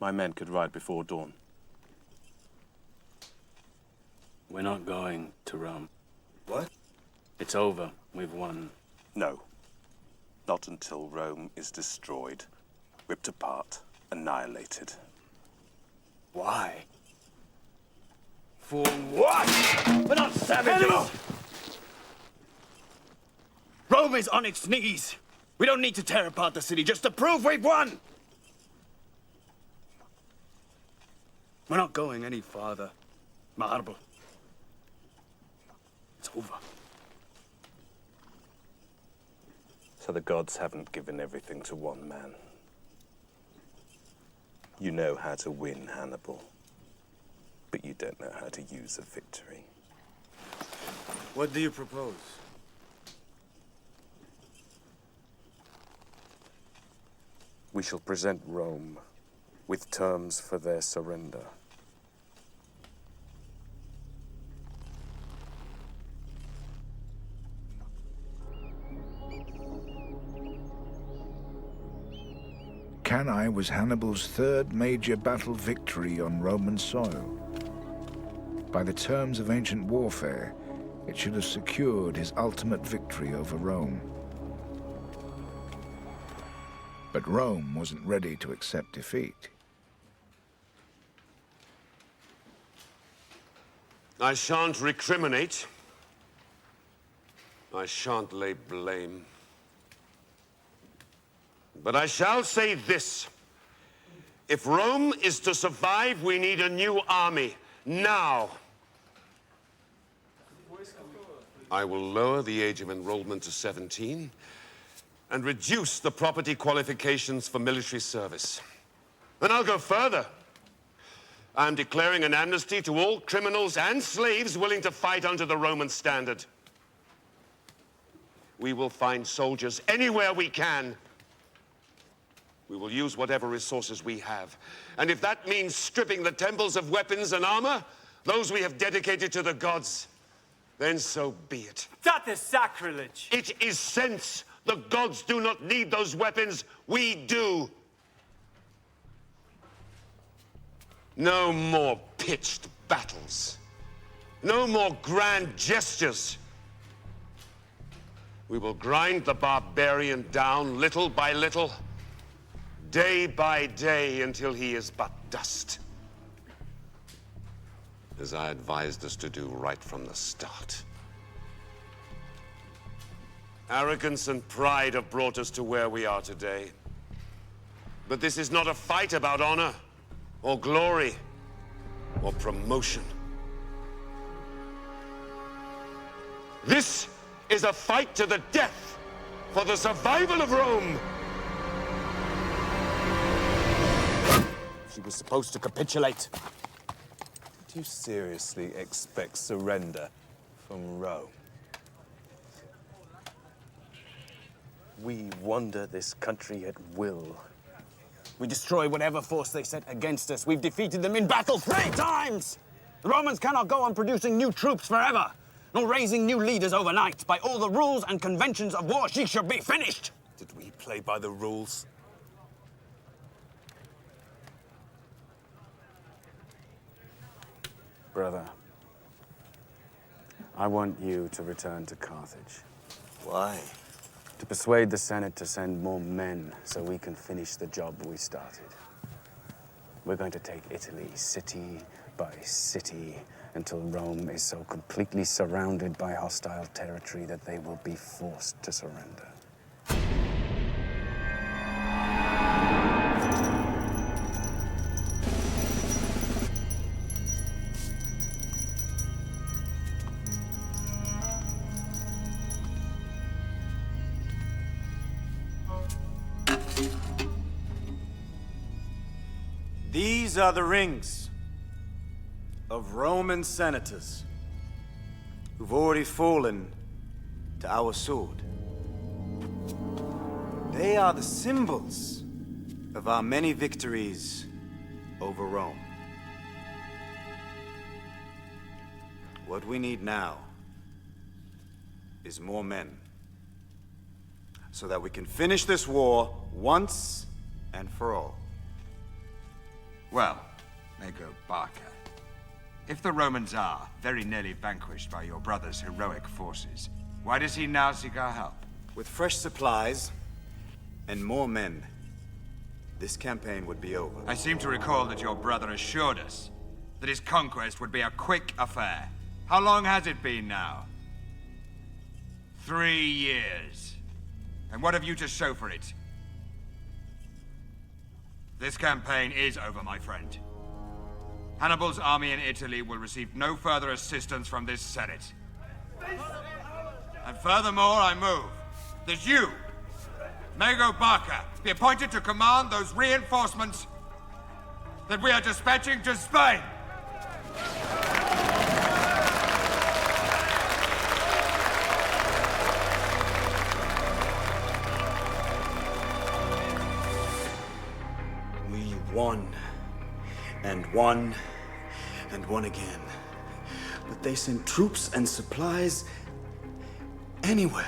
My men could ride before dawn. We're not going to Rome. What? It's over. We've won. No. Not until Rome is destroyed, ripped apart, annihilated. Why? For what? We're not savages! Hannibal! Rome is on its knees! We don't need to tear apart the city just to prove we've won! We're not going any farther. Hannibal. It's over. So the gods haven't given everything to one man. You know how to win, Hannibal. But you don't know how to use a victory. What do you propose? We shall present Rome with terms for their surrender. Cannae was Hannibal's third major battle victory on Roman soil. By the terms of ancient warfare, it should have secured his ultimate victory over Rome. But Rome wasn't ready to accept defeat. I shan't recriminate. I shan't lay blame. But I shall say this. If Rome is to survive, we need a new army. Now. I will lower the age of enrollment to 17 and reduce the property qualifications for military service. And I'll go further. I'm declaring an amnesty to all criminals and slaves willing to fight under the Roman standard. We will find soldiers anywhere we can. We will use whatever resources we have. And if that means stripping the temples of weapons and armor, those we have dedicated to the gods, then so be it. That is sacrilege! It is sense. The gods do not need those weapons. We do. No more pitched battles. No more grand gestures. We will grind the barbarian down little by little, day by day, until he is but dust. As I advised us to do right from the start. Arrogance and pride have brought us to where we are today. But this is not a fight about honor, or glory, or promotion. This is a fight to the death for the survival of Rome. She was supposed to capitulate. Do you seriously expect surrender from Rome? We wander this country at will. We destroy whatever force they set against us. We've defeated them in battle 3 times! The Romans cannot go on producing new troops forever, nor raising new leaders overnight. By all the rules and conventions of war, she should be finished! Did we play by the rules? Brother, I want you to return to Carthage. Why? To persuade the Senate to send more men so we can finish the job we started. We're going to take Italy city by city until Rome is so completely surrounded by hostile territory that they will be forced to surrender. These are the rings of Roman senators who've already fallen to our sword. They are the symbols of our many victories over Rome. What we need now is more men, so that we can finish this war once and for all. Well, there go Barca. If the Romans are very nearly vanquished by your brother's heroic forces, why does he now seek our help? With fresh supplies and more men, this campaign would be over. I seem to recall that your brother assured us that his conquest would be a quick affair. How long has it been now? 3 years. And what have you to show for it? This campaign is over, my friend. Hannibal's army in Italy will receive no further assistance from this Senate. And furthermore, I move that you, Mago Barca, be appointed to command those reinforcements that we are dispatching to Spain. We won, and won, and won again. But they sent troops and supplies anywhere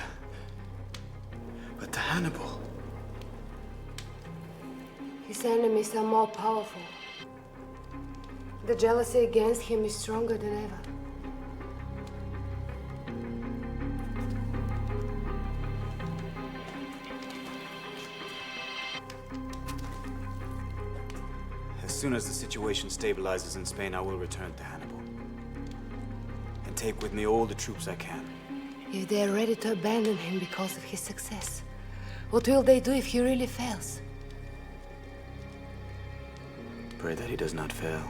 but to Hannibal. His enemies are more powerful. The jealousy against him is stronger than ever. As soon as the situation stabilizes in Spain, I will return to Hannibal and take with me all the troops I can. If they are ready to abandon him because of his success, what will they do if he really fails? Pray that he does not fail.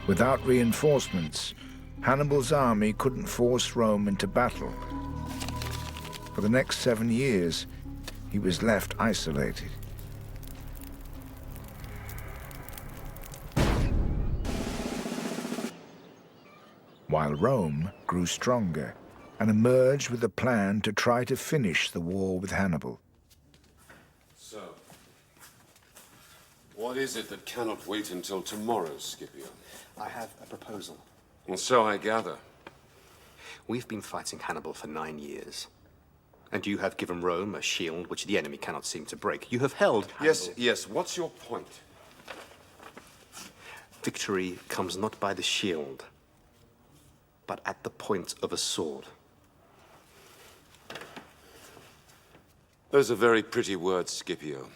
Without reinforcements, Hannibal's army couldn't force Rome into battle. For the next 7 years, he was left isolated. While Rome grew stronger and emerged with a plan to try to finish the war with Hannibal. So, what is it that cannot wait until tomorrow, Scipio? I have a proposal. And so I gather. We've been fighting Hannibal for 9 years. And you have given Rome a shield which the enemy cannot seem to break. You have held Hannibal. Yes, what's your point? Victory comes not by the shield, but at the point of a sword. Those are very pretty words, Scipio.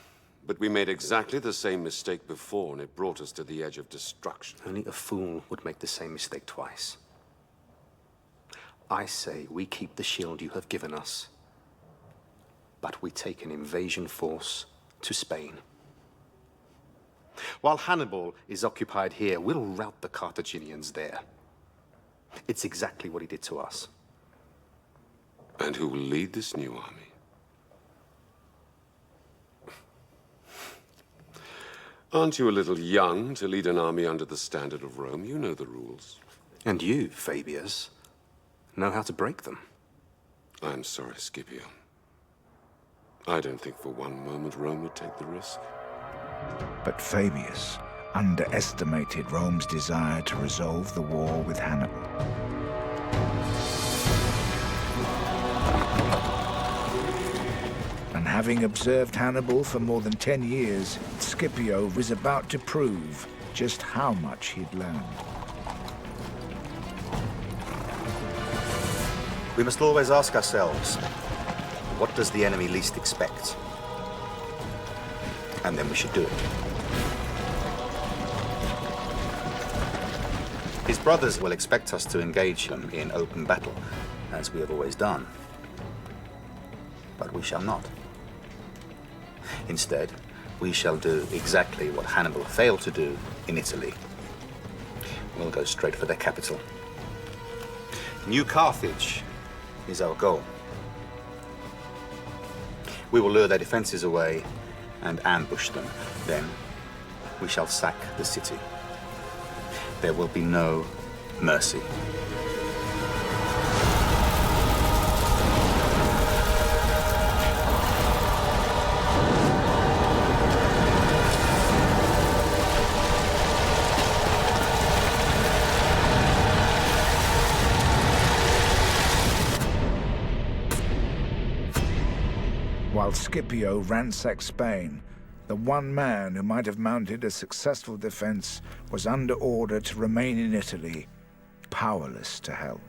But we made exactly the same mistake before, and it brought us to the edge of destruction. Only a fool would make the same mistake twice. I say we keep the shield you have given us, but we take an invasion force to Spain. While Hannibal is occupied here, we'll rout the Carthaginians there. It's exactly what he did to us. And who will lead this new army? Aren't you a little young to lead an army under the standard of Rome? You know the rules. And you, Fabius, know how to break them. I'm sorry, Scipio. I don't think for one moment Rome would take the risk. But Fabius underestimated Rome's desire to resolve the war with Hannibal. And having observed Hannibal for more than 10 years, Scipio was about to prove just how much he'd learned. We must always ask ourselves, what does the enemy least expect? And then we should do it. His brothers will expect us to engage them in open battle, as we have always done. But we shall not. Instead, we shall do exactly what Hannibal failed to do in Italy. We'll go straight for their capital. New Carthage is our goal. We will lure their defenses away and ambush them. Then we shall sack the city. There will be no mercy. While Scipio ransacked Spain, the one man who might have mounted a successful defense was under order to remain in Italy, powerless to help.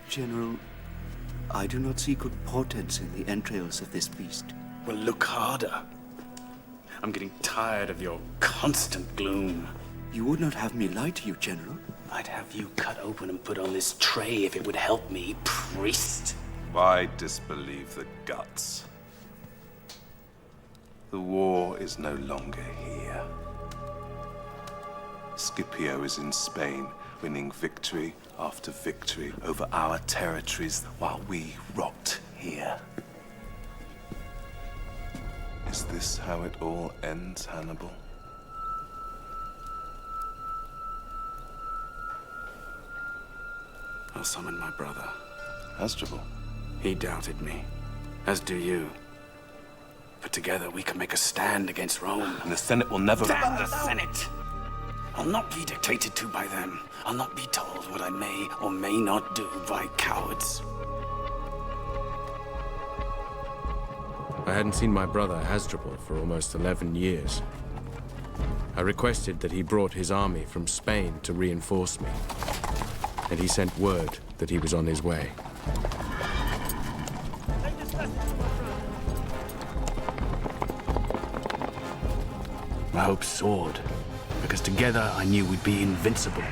General, I do not see good portents in the entrails of this beast. Well, look harder. I'm getting tired of your constant gloom. You would not have me lie to you, General. I'd have you cut open and put on this tray if it would help me, priest. Why disbelieve the guts? The war is no longer here. Scipio is in Spain, winning victory after victory over our territories while we rot here. Is this how it all ends, Hannibal? I'll summon my brother. Hasdrubal? He doubted me, as do you. But together we can make a stand against Rome. And the Senate will never... Damn the Senate! I'll not be dictated to by them. I'll not be told what I may or may not do by cowards. I hadn't seen my brother Hasdrubal for almost 11 years. I requested that he brought his army from Spain to reinforce me. And he sent word that he was on his way. My hopes soared, because together I knew we'd be invincible.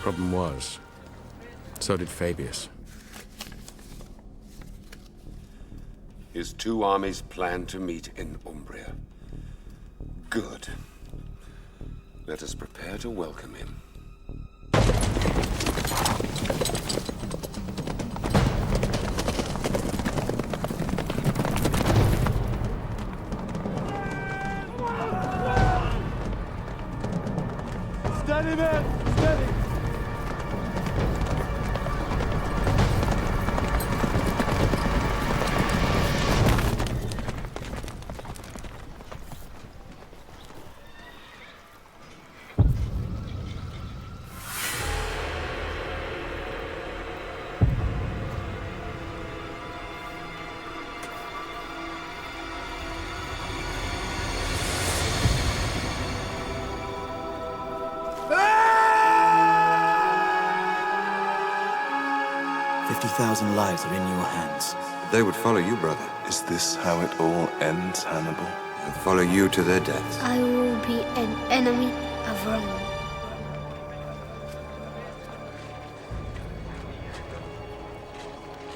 Problem was, so did Fabius. His two armies plan to meet in Umbria. Good. Let us prepare to welcome him. Steady, men! Steady! Thousand lives are in your hands. They would follow you, brother. Is this how it all ends, Hannibal? They'll follow you to their deaths. I will be an enemy of Rome.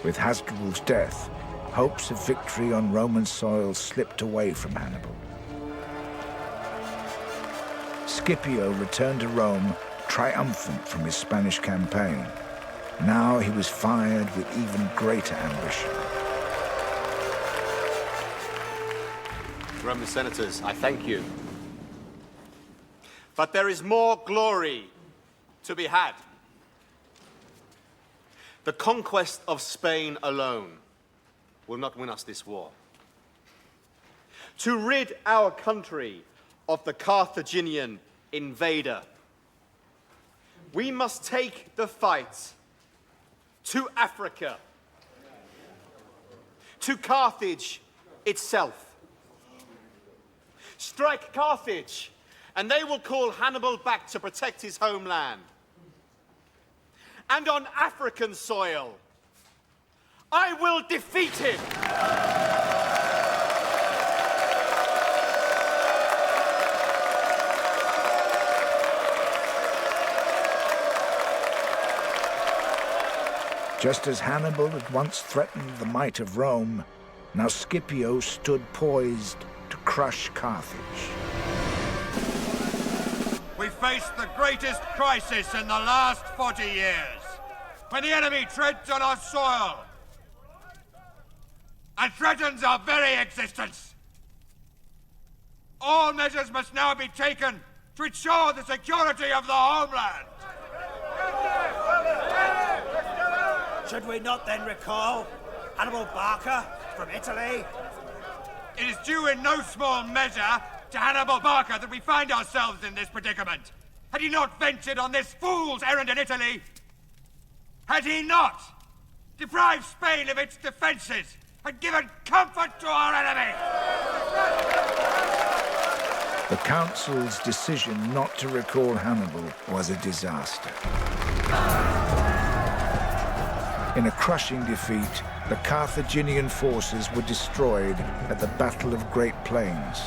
With Hasdrubal's death, hopes of victory on Roman soil slipped away from Hannibal. Scipio returned to Rome triumphant from his Spanish campaign. Now he was fired with even greater ambition. Roman senators, I thank you. But there is more glory to be had. The conquest of Spain alone will not win us this war. To rid our country of the Carthaginian invader, we must take the fight to Africa, to Carthage itself. Strike Carthage, and they will call Hannibal back to protect his homeland. And on African soil, I will defeat him. Just as Hannibal had once threatened the might of Rome, now Scipio stood poised to crush Carthage. We face the greatest crisis in the last 40 years, when the enemy treads on our soil and threatens our very existence. All measures must now be taken to ensure the security of the homeland. Should we not then recall Hannibal Barca from Italy? It is due in no small measure to Hannibal Barca that we find ourselves in this predicament. Had he not ventured on this fool's errand in Italy, had he not deprived Spain of its defenses and given comfort to our enemy, The council's decision not to recall Hannibal was a disaster. In a crushing defeat, the Carthaginian forces were destroyed at the Battle of Great Plains.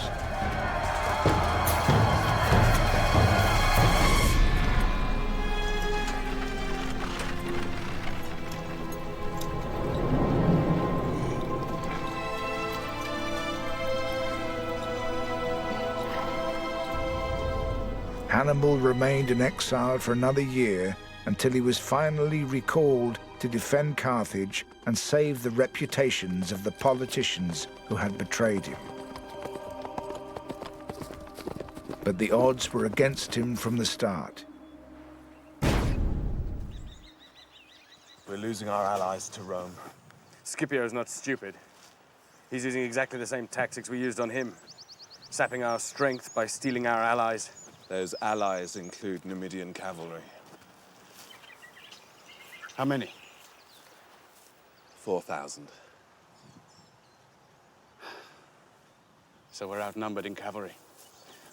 Hannibal remained in exile for another year until he was finally recalled to defend Carthage and save the reputations of the politicians who had betrayed him. But the odds were against him from the start. We're losing our allies to Rome. Scipio is not stupid. He's using exactly the same tactics we used on him, sapping our strength by stealing our allies. Those allies include Numidian cavalry. How many? 4,000. So we're outnumbered in cavalry.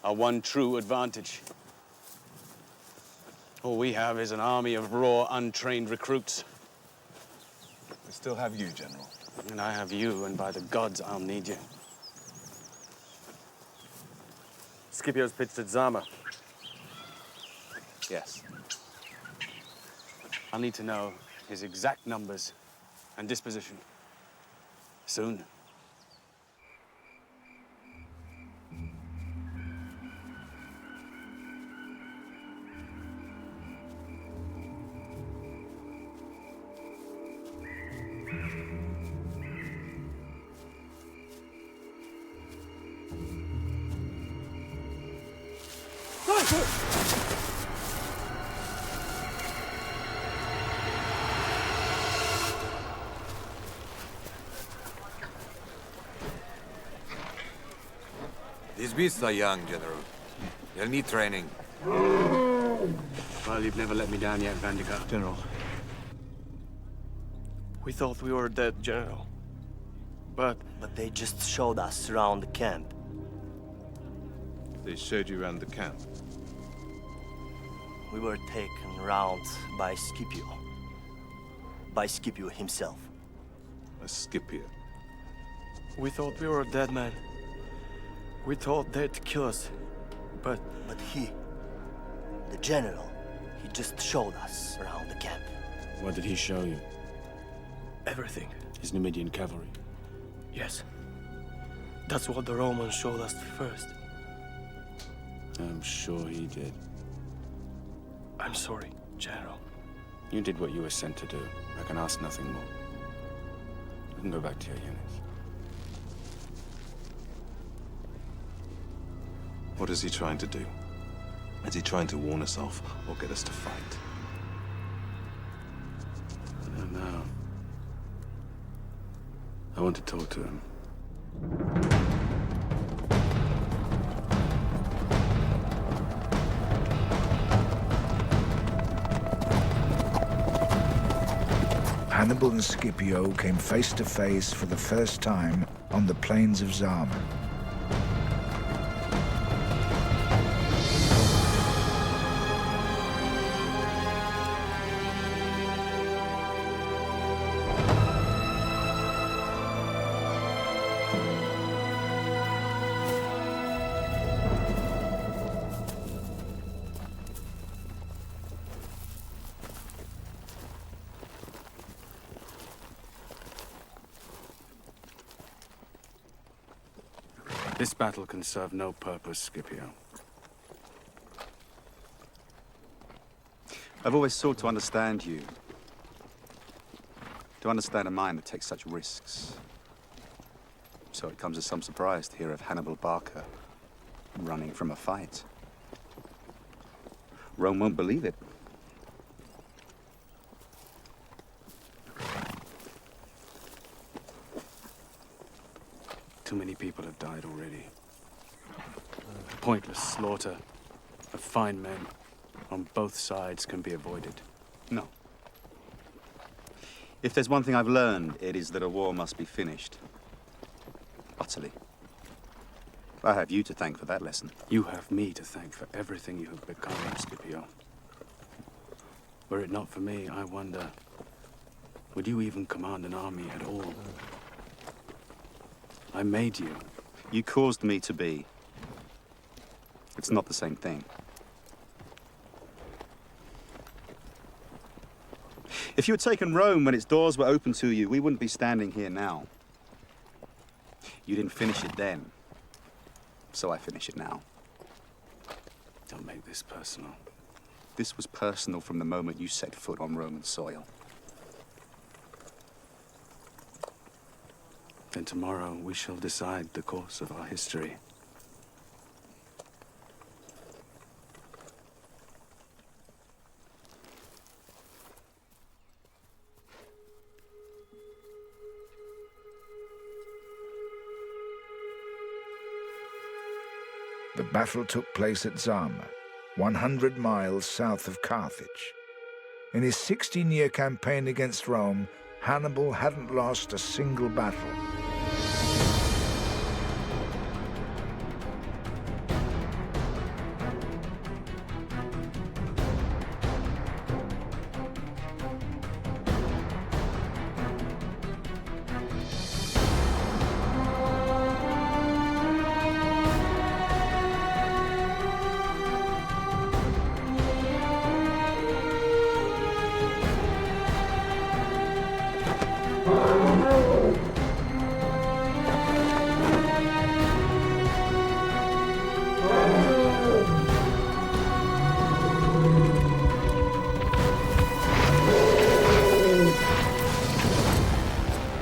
Our one true advantage. All we have is an army of raw, untrained recruits. We still have you, General. And I have you, and by the gods, I'll need you. Scipio's pitched at Zama. Yes. I'll need to know his exact numbers and disposition. Soon. These beasts are young, General. They'll need training. Well, you've never let me down yet, Vandika. General. We thought we were dead, General. But they just showed us around the camp. They showed you around the camp. We were taken around by Scipio. By Scipio himself. A Scipio. we thought we were dead men. We thought they'd kill us, but he, the general, he just showed us around the camp. What did he show you? everything. His Numidian cavalry. Yes. That's what the Romans showed us first. I'm sure he did. I'm sorry, General. You did what you were sent to do. I can ask nothing more. You can go back to your units. What is he trying to do? Is he trying to warn us off or get us to fight? I don't know. I want to talk to him. Hannibal and Scipio came face to face for the first time on the plains of Zama. This battle can serve no purpose, Scipio. I've always sought to understand you. To understand a mind that takes such risks. So it comes as some surprise to hear of Hannibal Barca running from a fight. Rome won't believe it. Too many people have died already. Pointless slaughter of fine men on both sides can be avoided. No. If there's one thing I've learned, it is that a war must be finished. Utterly. I have you to thank for that lesson. You have me to thank for everything you have become, Scipio. Were it not for me, I wonder, would you even command an army at all? I made you. You caused me to be. It's not the same thing. If you had taken Rome when its doors were open to you, we wouldn't be standing here now. You didn't finish it then, so I finish it now. Don't make this personal. This was personal from the moment you set foot on Roman soil. Then tomorrow we shall decide the course of our history. The battle took place at Zama, 100 miles south of Carthage. In his 16-year campaign against Rome, Hannibal hadn't lost a single battle.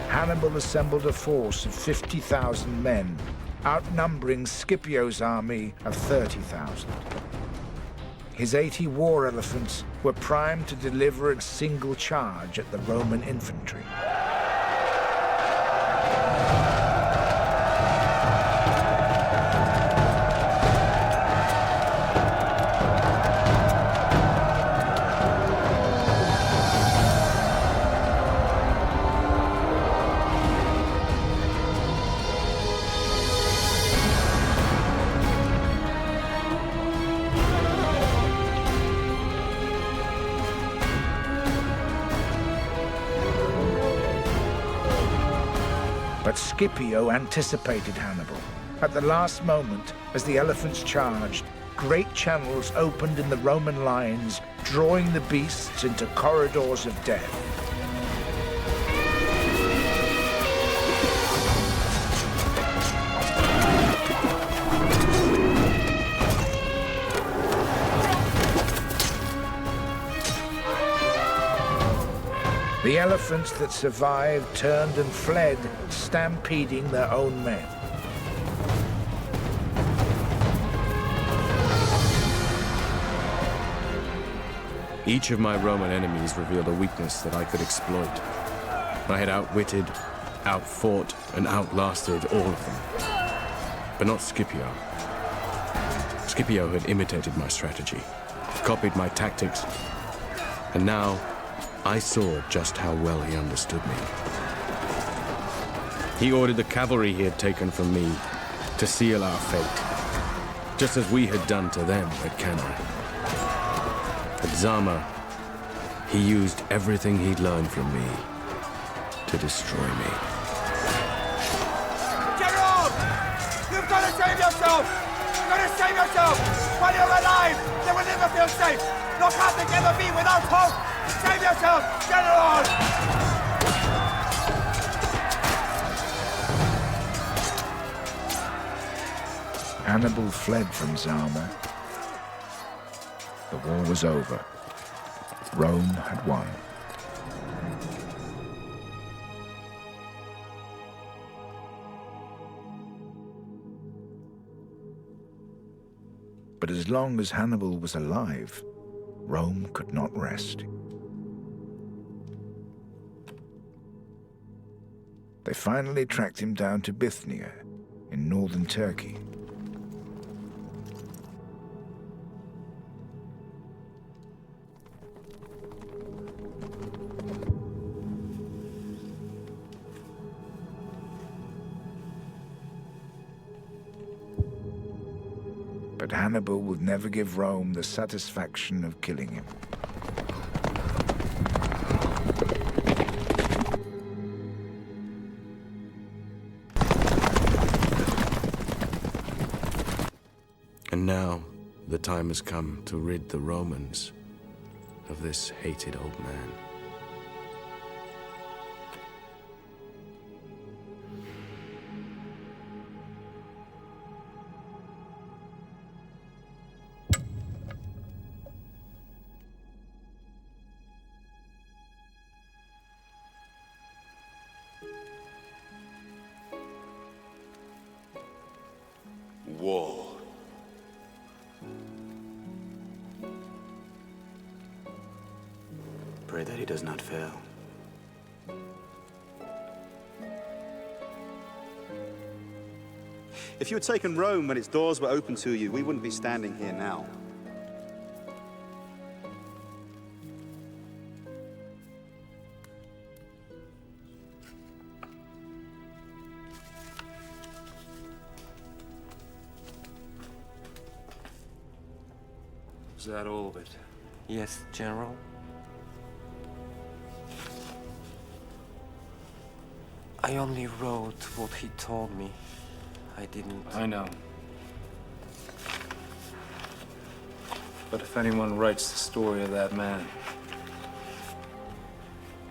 Hannibal assembled a force of 50,000 men, outnumbering Scipio's army of 30,000. His 80 war elephants were primed to deliver a single charge at the Roman infantry. But Scipio anticipated Hannibal. At the last moment, as the elephants charged, great channels opened in the Roman lines, drawing the beasts into corridors of death. The elephants that survived turned and fled, stampeding their own men. Each of my Roman enemies revealed a weakness that I could exploit. I had outwitted, outfought, and outlasted all of them. But not Scipio. Scipio had imitated my strategy, copied my tactics, and now I saw just how well he understood me. He ordered the cavalry he had taken from me to seal our fate, just as we had done to them at Cannae. At Zama, he used everything he'd learned from me to destroy me. General! You've got to save yourself! You've got to save yourself! While you're alive, you will never feel safe! Nor Carthage ever be without hope! Save yourself, General! Hannibal fled from Zama. The war was over. Rome had won. But as long as Hannibal was alive, Rome could not rest. They finally tracked him down to Bithynia in northern Turkey. But Hannibal would never give Rome the satisfaction of killing him. And now, the time has come to rid the Romans of this hated old man. War. Pray that he does not fail. If you had taken Rome when its doors were open to you, we wouldn't be standing here now. Is that all of it? Yes, General. I only wrote what he told me. I didn't... I know. But if anyone writes the story of that man,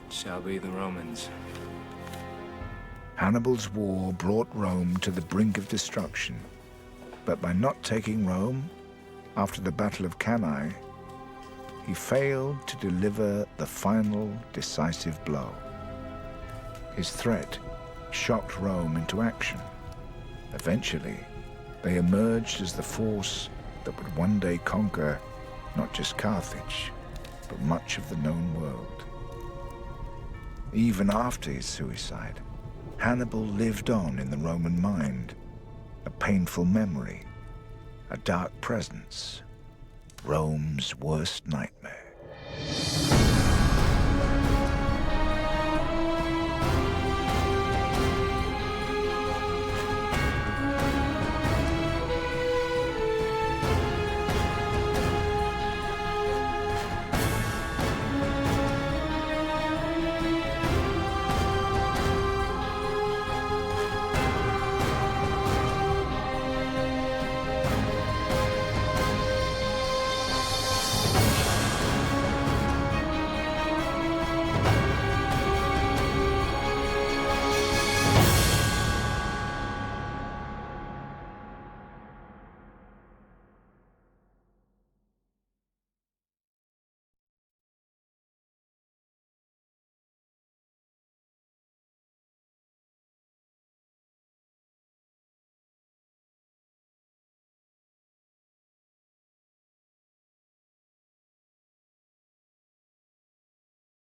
it shall be the Romans. Hannibal's war brought Rome to the brink of destruction. But by not taking Rome, after the Battle of Cannae, he failed to deliver the final decisive blow. His threat shocked Rome into action. Eventually, they emerged as the force that would one day conquer not just Carthage, but much of the known world. Even after his suicide, Hannibal lived on in the Roman mind, a painful memory, a dark presence, Rome's worst nightmare.